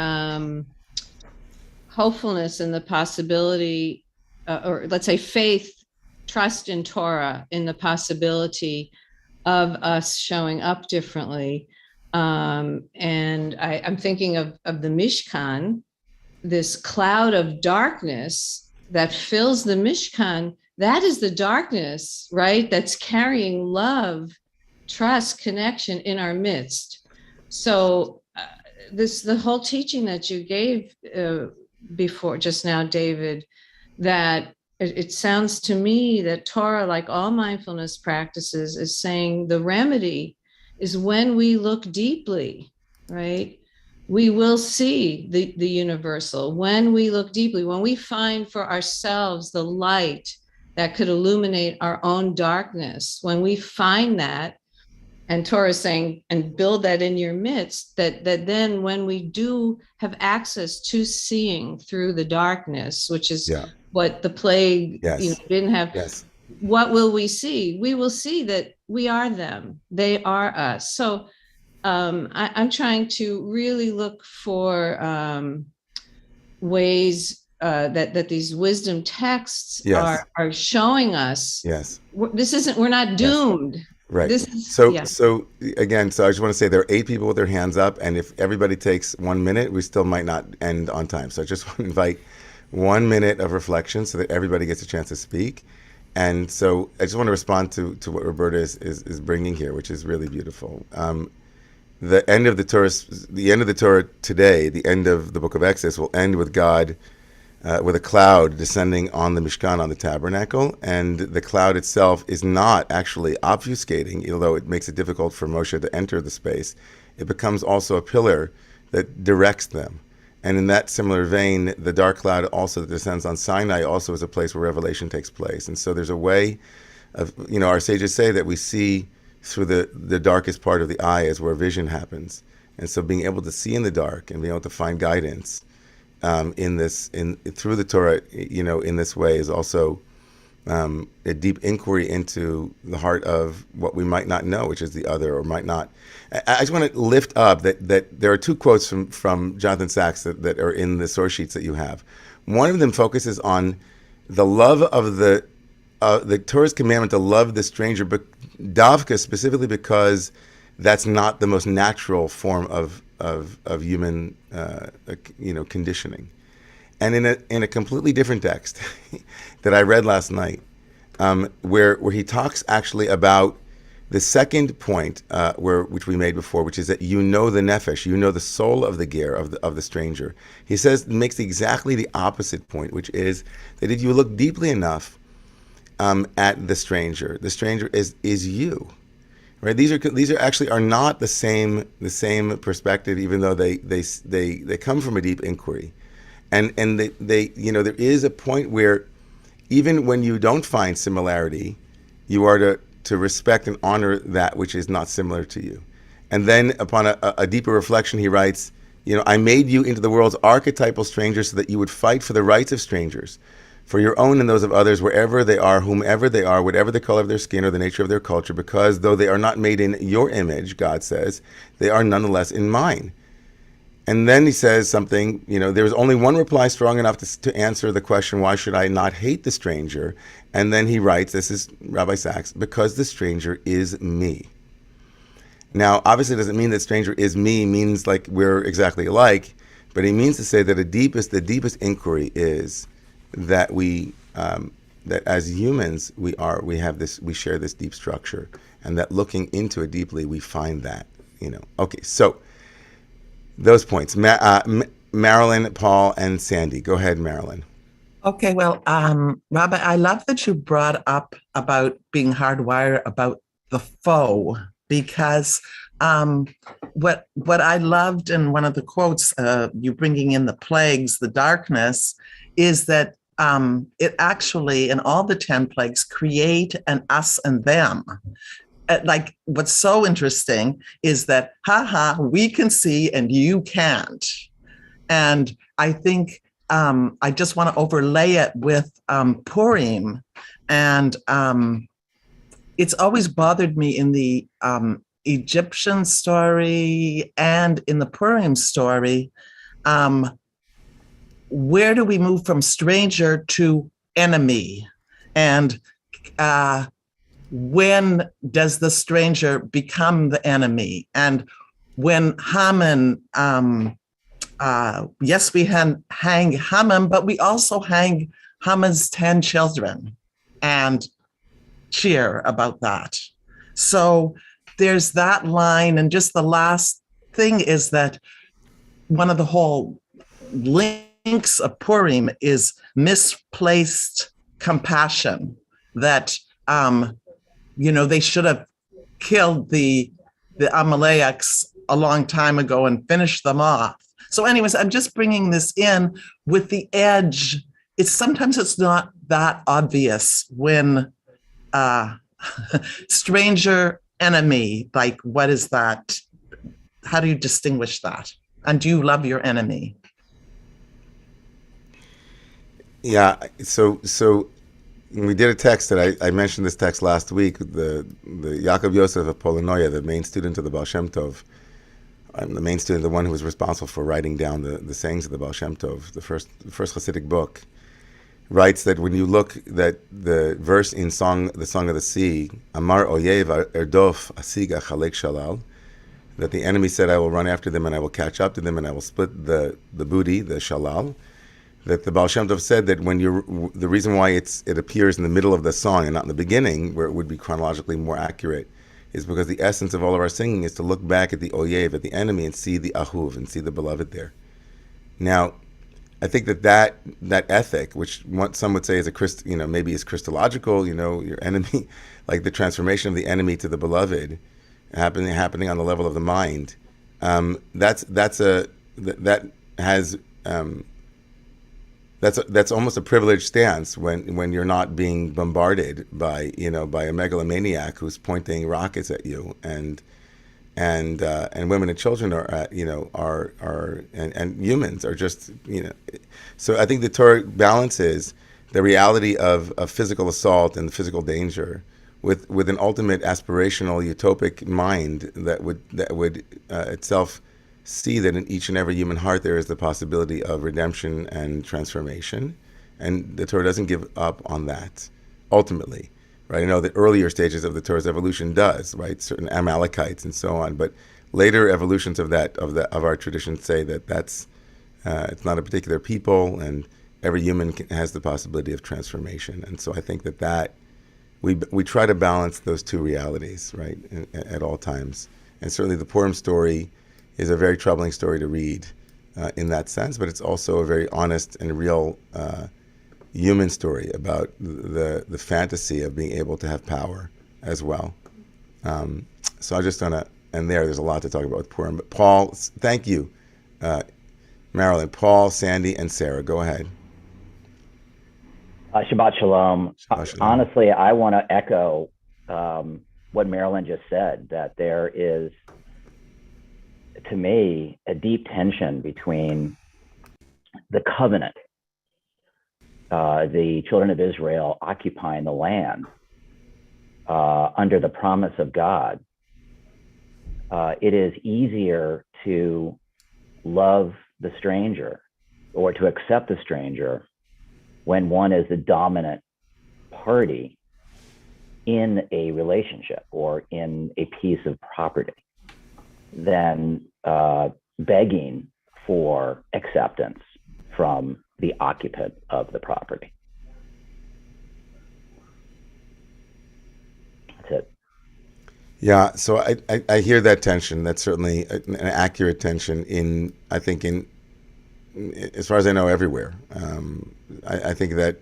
Speaker 2: hopefulness in the possibility, or let's say faith, trust in Torah, in the possibility of us showing up differently. And I'm thinking of the Mishkan, this cloud of darkness that fills the Mishkan. That is the darkness, right? That's carrying love, trust, connection in our midst. So the whole teaching that you gave before just now, David, that it sounds to me that Torah, like all mindfulness practices, is saying the remedy is when we look deeply, right? We will see the universal. When we look deeply, when we find for ourselves the light that could illuminate our own darkness, when we find that, and Torah is saying, and build that in your midst, that then when we do have access to seeing through the darkness, which is what the plague didn't have, what will we see? We will see that we are them, they are us. So I'm trying to really look for ways that these wisdom texts are showing us. We're not doomed.
Speaker 1: Right. So again, so I just want to say there are 8 people with their hands up, and if everybody takes 1 minute, we still might not end on time. So I just want to invite 1 minute of reflection so that everybody gets a chance to speak. And so I just want to respond to what Roberta is bringing here, which is really beautiful. The end of the Torah today, the end of the book of Exodus, will end with God with a cloud descending on the Mishkan, on the tabernacle, and the cloud itself is not actually obfuscating, although it makes it difficult for Moshe to enter the space. It becomes also a pillar that directs them. And in that similar vein, the dark cloud also that descends on Sinai also is a place where revelation takes place. And so there's a way of, our sages say that we see through the darkest part of the eye is where vision happens. And so being able to see in the dark and being able to find guidance through the Torah, in this way is also a deep inquiry into the heart of what we might not know, which is the other or might not. I just want to lift up that there are 2 quotes from Jonathan Sacks that are in the source sheets that you have. One of them focuses on the love of the Torah's commandment to love the stranger, but davka specifically because that's not the most natural form of human conditioning. And in a completely different text that I read last night, where he talks actually about the second point which we made before, which is that you know the nefesh, you know the soul of the ger, of the stranger. He says, makes exactly the opposite point, which is that if you look deeply enough at the stranger is you. Right? These are actually not the same perspective, even though they come from a deep inquiry. And they there is a point where even when you don't find similarity, you are to respect and honor that which is not similar to you. And then upon a deeper reflection, he writes, I made you into the world's archetypal stranger so that you would fight for the rights of strangers, for your own and those of others, wherever they are, whomever they are, whatever the color of their skin or the nature of their culture, because though they are not made in your image, God says, they are nonetheless in mine. And then he says something, there is only one reply strong enough to answer the question, why should I not hate the stranger? And then he writes, this is Rabbi Sachs, because the stranger is me. Now, obviously it doesn't mean that stranger is me means like we're exactly alike, but he means to say that the deepest inquiry is that that as humans we share this deep structure, and that looking into it deeply we find that, Okay, so those points. Marilyn, Paul, and Sandy. Go ahead, Marilyn.
Speaker 8: Okay, well, Rabbi, I love that you brought up about being hardwired about the foe, because what I loved in one of the quotes, you bringing in the plagues, the darkness, is that it actually, in all the 10 plagues, create an us and them. Like, what's so interesting is that, we can see and you can't. And I think I just want to overlay it with Purim. And it's always bothered me in the Egyptian story and in the Purim story, where do we move from stranger to enemy? And when does the stranger become the enemy? And when Haman, yes, we hang Haman, but we also hang Haman's 10 children and cheer about that. So there's that line. And just the last thing is that one of the whole links of Purim is misplaced compassion, that they should have killed the Amaleks a long time ago and finished them off. So anyways, I'm just bringing this in with the edge. Sometimes it's not that obvious when stranger, enemy, like what is that? How do you distinguish that? And do you love your enemy?
Speaker 1: Yeah, so we did a text that I mentioned this text last week, the Yaakov Yosef of Polinoia, the main student of the Baal Shem Tov, the main student, the one who was responsible for writing down the sayings of the Baal Shem Tov, the first Hasidic book, writes that when you look that the verse in the Song of the Sea, Amar Oyev Erdof Asiga Chalek Shalal, that the enemy said, I will run after them and I will catch up to them and I will split the booty, the shalal, that the Baal Shem Tov said that when the reason why it appears in the middle of the song and not in the beginning, where it would be chronologically more accurate, is because the essence of all of our singing is to look back at the Oyev, at the enemy, and see the Ahuv, and see the beloved there. Now, I think that ethic, which some would say is maybe is Christological, your enemy, like the transformation of the enemy to the beloved, happening on the level of the mind, that's almost a privileged stance when you're not being bombarded by a megalomaniac who's pointing rockets at you, and women and children are humans are just So I think the Torah balances the reality of physical assault and physical danger with an ultimate aspirational utopic mind that would itself see that in each and every human heart there is the possibility of redemption and transformation. And the Torah doesn't give up on that, ultimately. Right? I know the earlier stages of the Torah's evolution does, right? Certain Amalekites and so on, but later evolutions of our tradition say that that's it's not a particular people, and every human has the possibility of transformation. And so I think that we try to balance those two realities, right, at all times. And certainly the Purim story is a very troubling story to read in that sense, but it's also a very honest and real human story about the fantasy of being able to have power as well. So I just want to end there. There's a lot to talk about with Purim. But Paul, thank you, Marilyn. Paul, Sandy, and Sarah, go ahead.
Speaker 16: Shabbat Shalom.
Speaker 1: Shabbat Shalom.
Speaker 16: Honestly, I want to echo what Marilyn just said, that there is, to me, a deep tension between the covenant, the children of Israel occupying the land under the promise of God. It is easier to love the stranger or to accept the stranger when one is the dominant party in a relationship or in a piece of property than begging for acceptance from the occupant of the property. That's it.
Speaker 1: Yeah, so I hear that tension. That's certainly an accurate tension I think, as far as I know, everywhere. I think that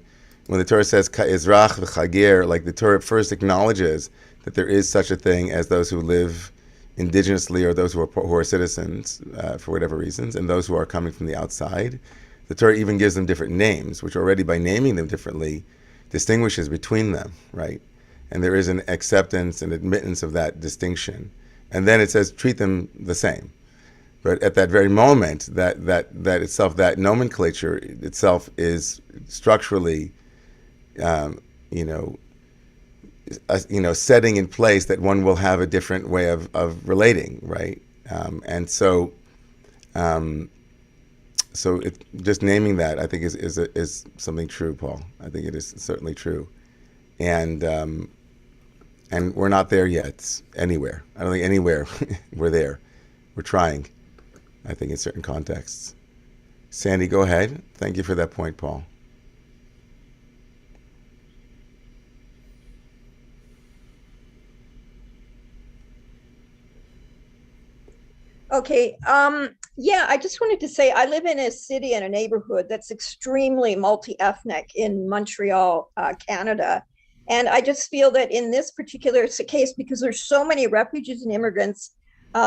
Speaker 1: when the Torah says Ka'ezrach v'chager, like the Torah first acknowledges that there is such a thing as those who live indigenously or those who are citizens for whatever reasons, and those who are coming from the outside. The Torah even gives them different names, which already by naming them differently distinguishes between them, right? And there is an acceptance and admittance of that distinction. And then it says treat them the same. But at that very moment, that itself, that nomenclature itself is structurally, setting in place that one will have a different way of relating, right? And so just naming that, I think, is something true, Paul. I think it is certainly true, and we're not there yet anywhere. I don't think anywhere we're there. We're trying, I think, in certain contexts. Sandy, go ahead. Thank you for that point, Paul.
Speaker 17: Okay. Yeah, I just wanted to say I live in a city and a neighborhood that's extremely multi-ethnic in Montreal, Canada. And I just feel that in this particular case, because there's so many refugees and immigrants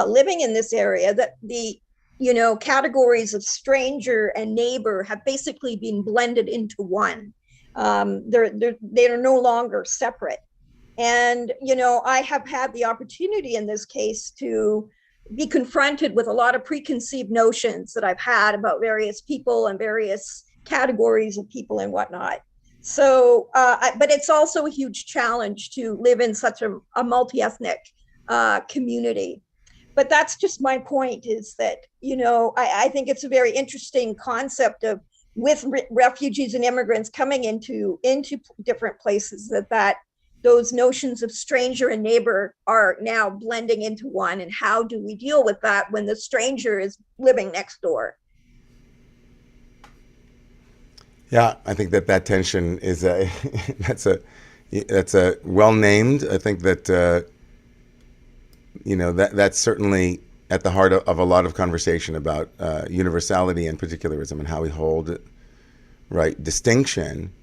Speaker 17: living in this area, that the categories of stranger and neighbor have basically been blended into one. They are no longer separate. And, I have had the opportunity in this case to be confronted with a lot of preconceived notions that I've had about various people and various categories of people and whatnot. So, but it's also a huge challenge to live in such a multi-ethnic community. But that's just my point, is that, I think it's a very interesting concept of with refugees and immigrants coming into different places, that those notions of stranger and neighbor are now blending into one. And how do we deal with that when the stranger is living next door?
Speaker 1: Yeah, I think that tension is that's a well named. I think that that's certainly at the heart of a lot of conversation about universality and particularism and how we hold distinction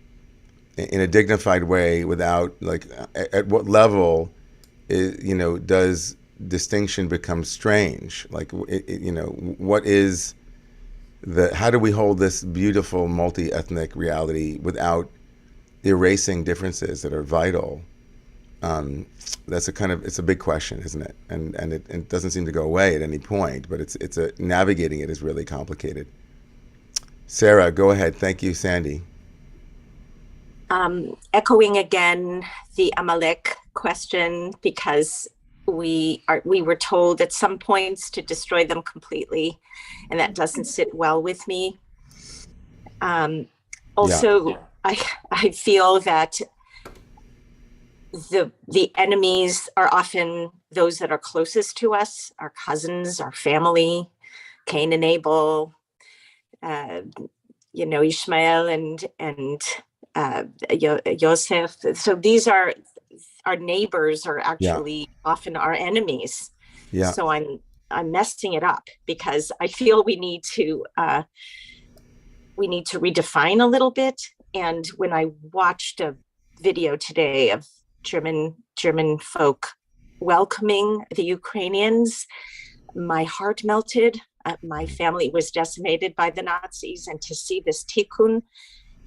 Speaker 1: in a dignified way without, like, at what level does distinction become strange? Like, what is how do we hold this beautiful multi-ethnic reality without erasing differences that are vital? That's it's a big question, isn't it? And it doesn't seem to go away at any point, but navigating it is really complicated. Sarah, go ahead. Thank you, Sandy.
Speaker 18: Echoing again the Amalek question, because we were told at some points to destroy them completely, and that doesn't sit well with me. Also, I feel that the enemies are often those that are closest to us, our cousins, our family, Cain and Abel, Ishmael and Joseph. So these are our neighbors, are actually often our enemies.
Speaker 1: Yeah.
Speaker 18: So I'm messing it up because I feel we need to redefine a little bit. And when I watched a video today of German folk welcoming the Ukrainians, my heart melted. My family was decimated by the Nazis, and to see this tikkun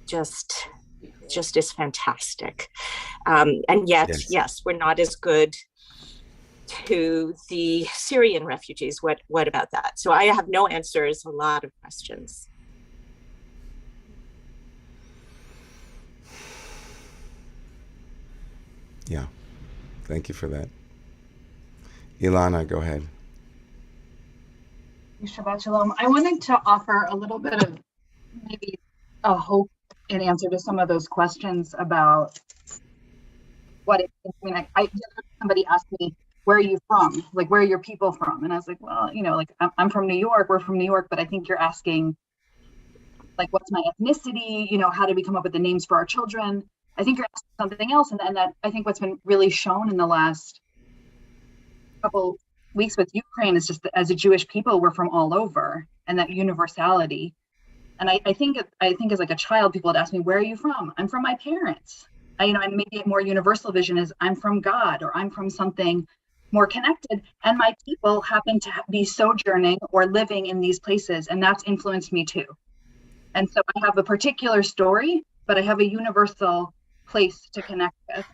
Speaker 18: just is fantastic. And yet, yes, we're not as good to the Syrian refugees. What about that? So I have no answers, a lot of questions.
Speaker 1: Yeah, thank you for that. Ilana, go ahead.
Speaker 19: Shabbat Shalom. I wanted to offer a little bit of maybe a hope in answer to some of those questions about what it is. I mean, I somebody asked me, where are you from? Like, where are your people from? And I was like, well, like I'm from New York, we're from New York, but I think you're asking, like, what's my ethnicity? How did we come up with the names for our children? I think you're asking something else. And that I think what's been really shown in the last couple weeks with Ukraine is just that as a Jewish people, we're from all over, and that universality. And I think as like a child, people would ask me, where are you from? I'm from my parents. And maybe a more universal vision is I'm from God, or I'm from something more connected. And my people happen to be sojourning or living in these places, and that's influenced me too. And so I have a particular story, but I have a universal place to connect with.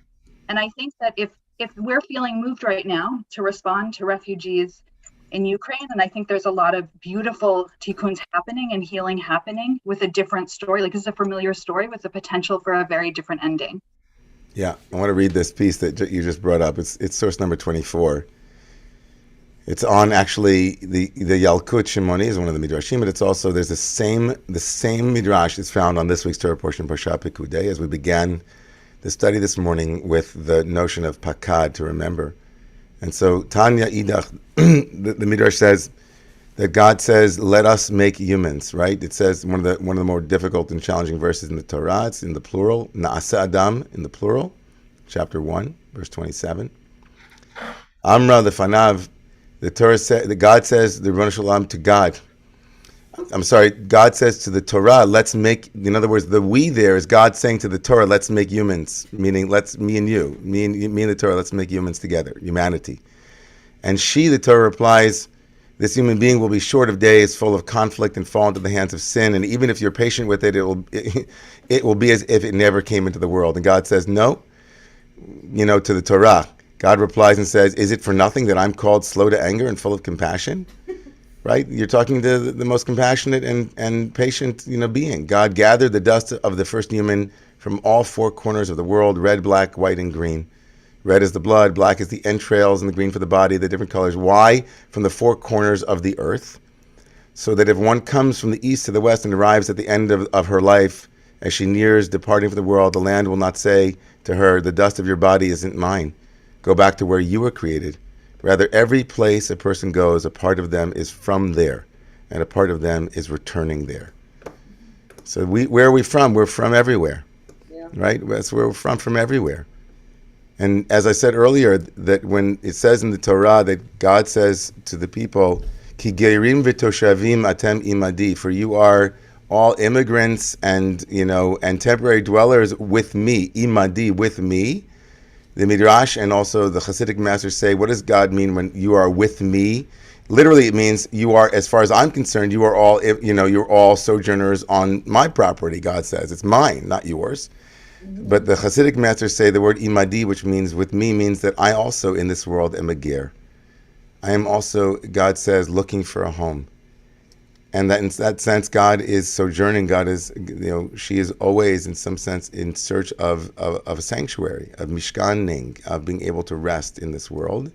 Speaker 19: And I think that if we're feeling moved right now to respond to refugees in Ukraine, and I think there's a lot of beautiful tikkuns happening and healing happening with a different story, like it's a familiar story with the potential for a very different ending.
Speaker 1: Yeah, I want to read this piece that you just brought up. It's source number 24. It's on actually the Yalkut Shimoni is one of the midrashim, but it's also there's the same midrash is found on this week's Torah portion Parshat Pekudei, as we began the study this morning with the notion of pakad, to remember. And so Tanya Idach, the midrash says that God says, "Let us make humans." Right? It says one of the more difficult and challenging verses in the Torah. It's in the plural, Na'asa Adam in the plural, chapter 1, verse 27. Amra lefanav. The Torah says that God says, the Rebbeinu Shalom to God. God says to the Torah, let's make, in other words, the we there is God saying to the Torah, let's make humans, meaning me and the Torah, let's make humans together, humanity. And the Torah replies, this human being will be short of days, full of conflict, and fall into the hands of sin. And even if you're patient with it, it will be as if it never came into the world. And God says, no, to the Torah. God replies and says, is it for nothing that I'm called slow to anger and full of compassion? Right? You're talking to the most compassionate and patient, being. God gathered the dust of the first human from all four corners of the world, red, black, white, and green. Red is the blood, black is the entrails, and the green for the body, the different colors. Why? From the four corners of the earth. So that if one comes from the east to the west and arrives at the end of her life, as she nears departing from the world, the land will not say to her, the dust of your body isn't mine. Go back to where you were created. Rather, every place a person goes, a part of them is from there, and a part of them is returning there. So where are we from? We're from everywhere, right? That's where we're from everywhere. And as I said earlier, that when it says in the Torah that God says to the people, Ki geirim v'toshavim atem imadi, for you are all immigrants and temporary dwellers with me, imadi, with me. The Midrash and also the Hasidic masters say, what does God mean when you are with me? Literally, it means you are, as far as I'm concerned, you are all, you're all sojourners on my property, God says. It's mine, not yours. Mm-hmm. But the Hasidic masters say the word imadi, which means with me, means that I also in this world am a ger. I am also, God says, looking for a home. And that in that sense, God is sojourning. God is, she is always, in some sense, in search of a sanctuary, of mishkaning, of being able to rest in this world.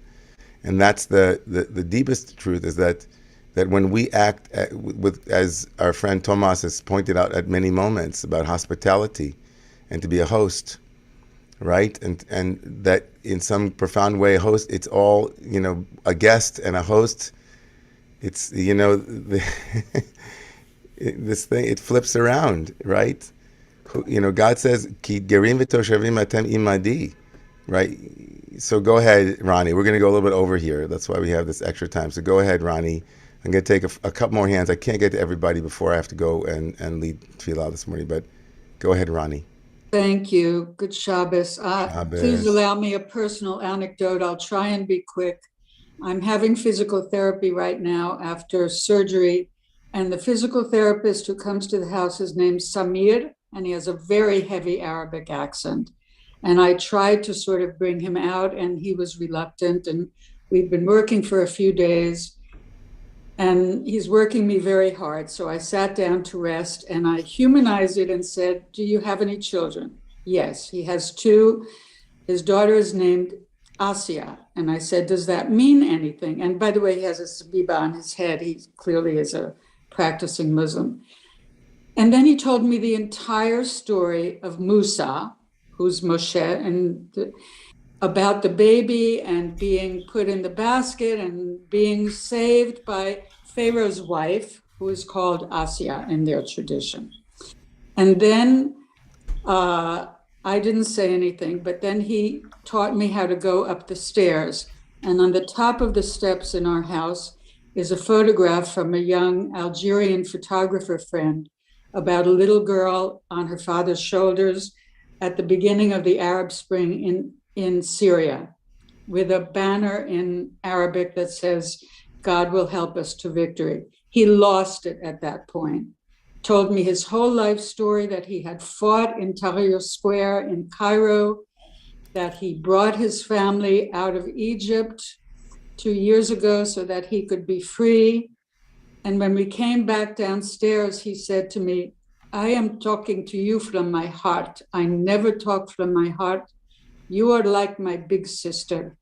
Speaker 1: And that's the deepest truth, is that when we act with, as our friend Thomas has pointed out at many moments, about hospitality and to be a host, right? And that in some profound way, host, it's all, a guest and a host. It's, this thing, it flips around, right? God says, Ki gerim v'toshavim atem imadi, right? So go ahead, Ronnie. We're going to go a little bit over here. That's why we have this extra time. So go ahead, Ronnie. I'm going to take a couple more hands. I can't get to everybody before I have to go and lead Tefillah this morning, but go ahead, Ronnie.
Speaker 3: Thank you. Good Shabbos.
Speaker 1: Shabbos.
Speaker 3: Please allow me a personal anecdote. I'll try and be quick. I'm having physical therapy right now after surgery, and the physical therapist who comes to the house is named Samir, and he has a very heavy Arabic accent. And I tried to sort of bring him out, and he was reluctant, and we've been working for a few days, and he's working me very hard. So I sat down to rest, and I humanized it and said, do you have any children? Yes, he has two. His daughter is named Asia. And I said, does that mean anything? And by the way, he has a sabiba on his head. He clearly is a practicing Muslim. And then he told me the entire story of Musa, who's Moshe, and about the baby and being put in the basket and being saved by Pharaoh's wife, who is called Asia in their tradition. And then I didn't say anything, but then he taught me how to go up the stairs. And on the top of the steps in our house is a photograph from a young Algerian photographer friend about a little girl on her father's shoulders at the beginning of the Arab Spring in Syria, with a banner in Arabic that says, God will help us to victory. He lost it at that point. Told me his whole life story, that he had fought in Tahrir Square in Cairo, that he brought his family out of Egypt 2 years ago so that he could be free. And when we came back downstairs, he said to me, I am talking to you from my heart. I never talk from my heart. You are like my big sister.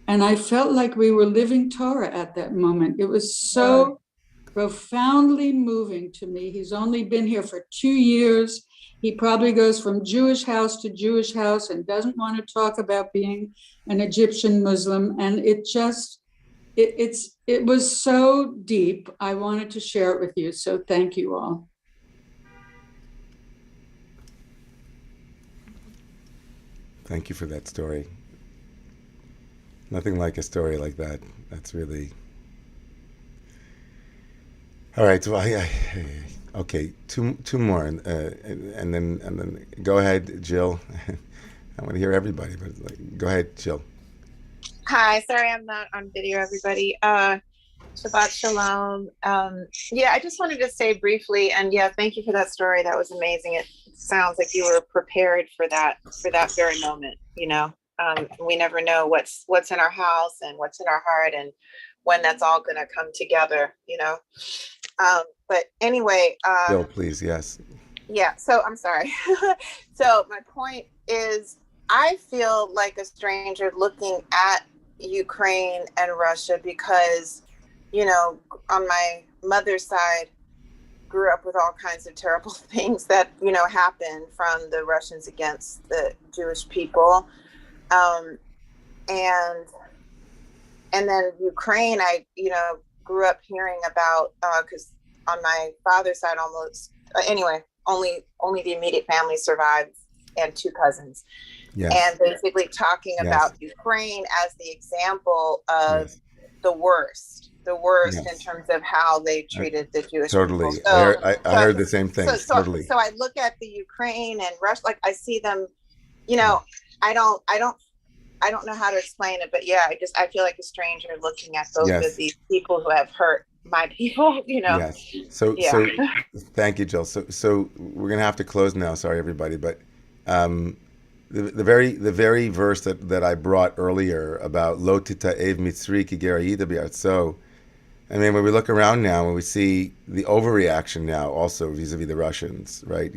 Speaker 3: And I felt like we were living Torah at that moment. It was so profoundly moving to me. He's only been here for 2 years. He probably goes from Jewish house to Jewish house and doesn't want to talk about being an Egyptian Muslim. And it just, it was so deep. I wanted to share it with you. So thank you all.
Speaker 1: Thank you for that story. Nothing like a story like that. That's really... All right, so okay, two more, and then go ahead, Jill. I want to hear everybody, but go ahead, Jill.
Speaker 20: Hi, sorry I'm not on video, everybody. Shabbat Shalom. Yeah, I just wanted to say briefly, and yeah, thank you for that story. That was amazing. It sounds like you were prepared for that very moment. We never know what's in our house and what's in our heart, and when that's all going to come together. But anyway,
Speaker 1: Jill, please, yes.
Speaker 20: Yeah. So I'm sorry. So my point is, I feel like a stranger looking at Ukraine and Russia because, on my mother's side, grew up with all kinds of terrible things that, happened from the Russians against the Jewish people. And then Ukraine, I, grew up hearing about, because on my father's side, only the immediate family survived and 2 cousins. Yes. And basically talking about Ukraine as the example of the worst in terms of how they treated the Jewish people. So,
Speaker 1: I heard the same thing. Totally.
Speaker 20: So I look at the Ukraine and Russia, like I see them, I don't know how to explain it, but yeah, I feel like a stranger looking at both of these people who have hurt my people,
Speaker 1: Yes. So thank you, Jill. So we're gonna have to close now. Sorry, everybody, but the very verse that I brought earlier about Lo tita'ev mitzri ki gerayida bi'artso. I mean, when we look around now, when we see the overreaction now, also vis-a-vis the Russians, right?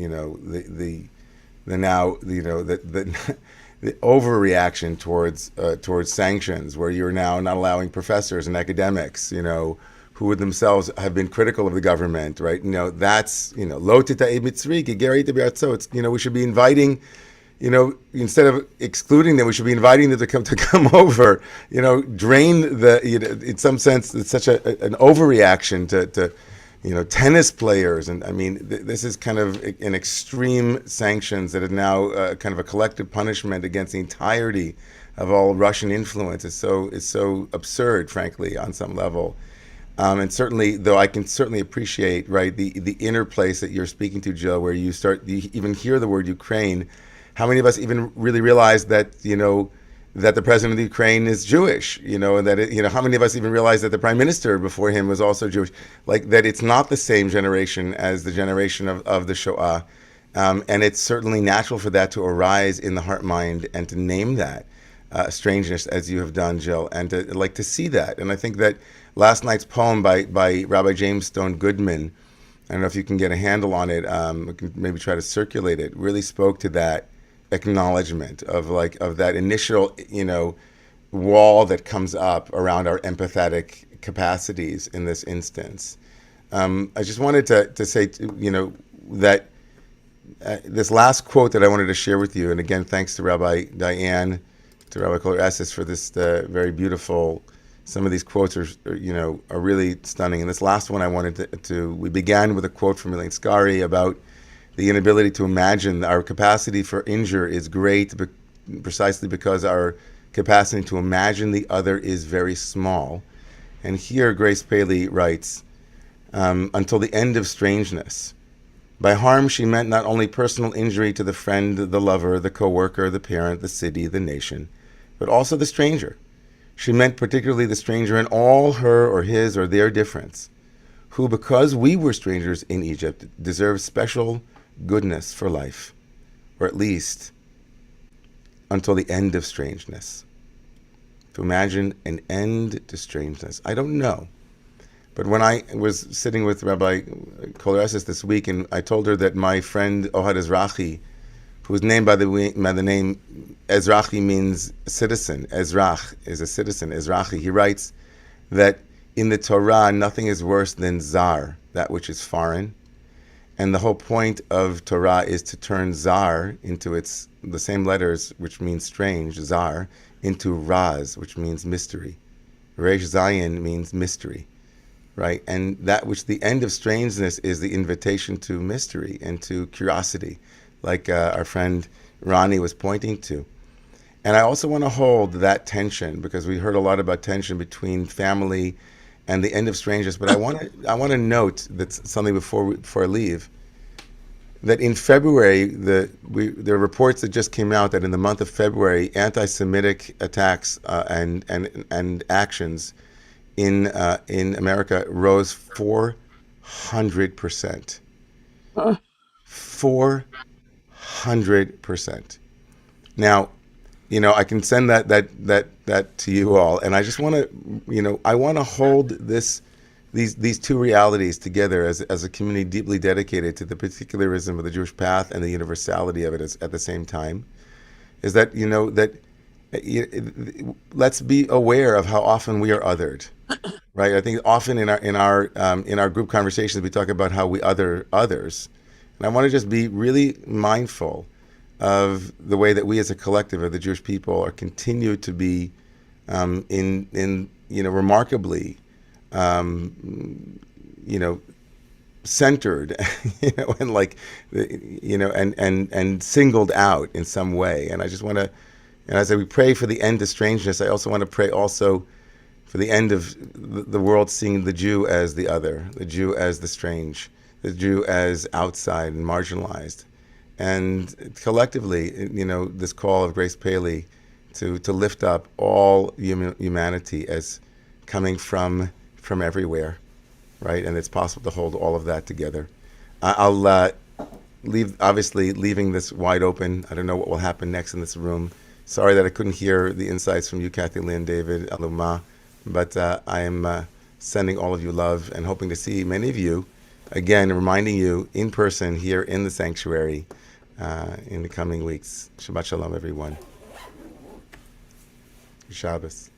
Speaker 1: the overreaction towards sanctions, where you're now not allowing professors and academics, who would themselves have been critical of the government, right? That's, lo tita'e mitzri ki gereit be'artzo. It's, we should be inviting, instead of excluding them, we should be inviting them to come over, drain in some sense, it's such an overreaction to tennis players. And I mean, this is kind of an extreme sanctions that is now kind of a collective punishment against the entirety of all Russian influence. It's so absurd, frankly, on some level. And certainly, though, I can certainly appreciate, right, the inner place that you're speaking to, Jill, where you even hear the word Ukraine. How many of us even really realize that, that the president of the Ukraine is Jewish, and that, how many of us even realize that the prime minister before him was also Jewish, like that it's not the same generation as the generation of the Shoah. And it's certainly natural for that to arise in the heart mind and to name that strangeness as you have done, Jill, and to see that. And I think that last night's poem by Rabbi James Stone Goodman, I don't know if you can get a handle on it, we can maybe try to circulate it, really spoke to that acknowledgement of that initial, wall that comes up around our empathetic capacities in this instance. I just wanted to say, that this last quote that I wanted to share with you, and again, thanks to Rabbi Diane, to Rabbi Kohler Esses for this very beautiful. Some of these quotes are really stunning. And this last one I wanted we began with a quote from Elaine Scarry about the inability to imagine. Our capacity for injure is great precisely because our capacity to imagine the other is very small. And here Grace Paley writes, until the end of strangeness. By harm, she meant not only personal injury to the friend, the lover, the co-worker, the parent, the city, the nation, but also the stranger. She meant particularly the stranger in all her or his or their difference, who, because we were strangers in Egypt, deserves special goodness for life, or at least until the end of strangeness. To imagine an end to strangeness. I don't know. But when I was sitting with Rabbi Kohler Esses this week, and I told her that my friend Ohad Ezrachi, who was named by the name Ezrachi means citizen. Ezrach is a citizen. Ezrachi. He writes that in the Torah, nothing is worse than zar, that which is foreign. And the whole point of Torah is to turn zar into the same letters, which means strange, zar, into raz, which means mystery. Resh Zayin means mystery, right? And that which the end of strangeness is the invitation to mystery and to curiosity, like our friend Ronnie was pointing to. And I also want to hold that tension, because we heard a lot about tension between family and the end of strangeness. But I want to note that something before I leave, that in February, there are reports that just came out that in the month of February, anti-Semitic attacks and actions in America rose 400%. 400%. Now, I can send that to you all, and I just want to, I want to hold these two realities together as a community deeply dedicated to the particularism of the Jewish path and the universality of it at the same time. Is that let's be aware of how often we are othered, right? I think often in our group conversations we talk about how we other others. And I want to just be really mindful of the way that we as a collective of the Jewish people are continue to be remarkably centered, and singled out in some way. And I just want to, and as we pray for the end of strangeness, I also want to pray also for the end of the world seeing the Jew as the other, the Jew as the strange, the Jew as outside and marginalized. And collectively, this call of Grace Paley to lift up all humanity as coming from everywhere, right? And it's possible to hold all of that together. I'll leaving this wide open. I don't know what will happen next in this room. Sorry that I couldn't hear the insights from you, Kathy, Lynn, David, Aluma, but I am sending all of you love and hoping to see many of you, again, reminding you in person here in the sanctuary in the coming weeks. Shabbat Shalom, everyone. Shabbos.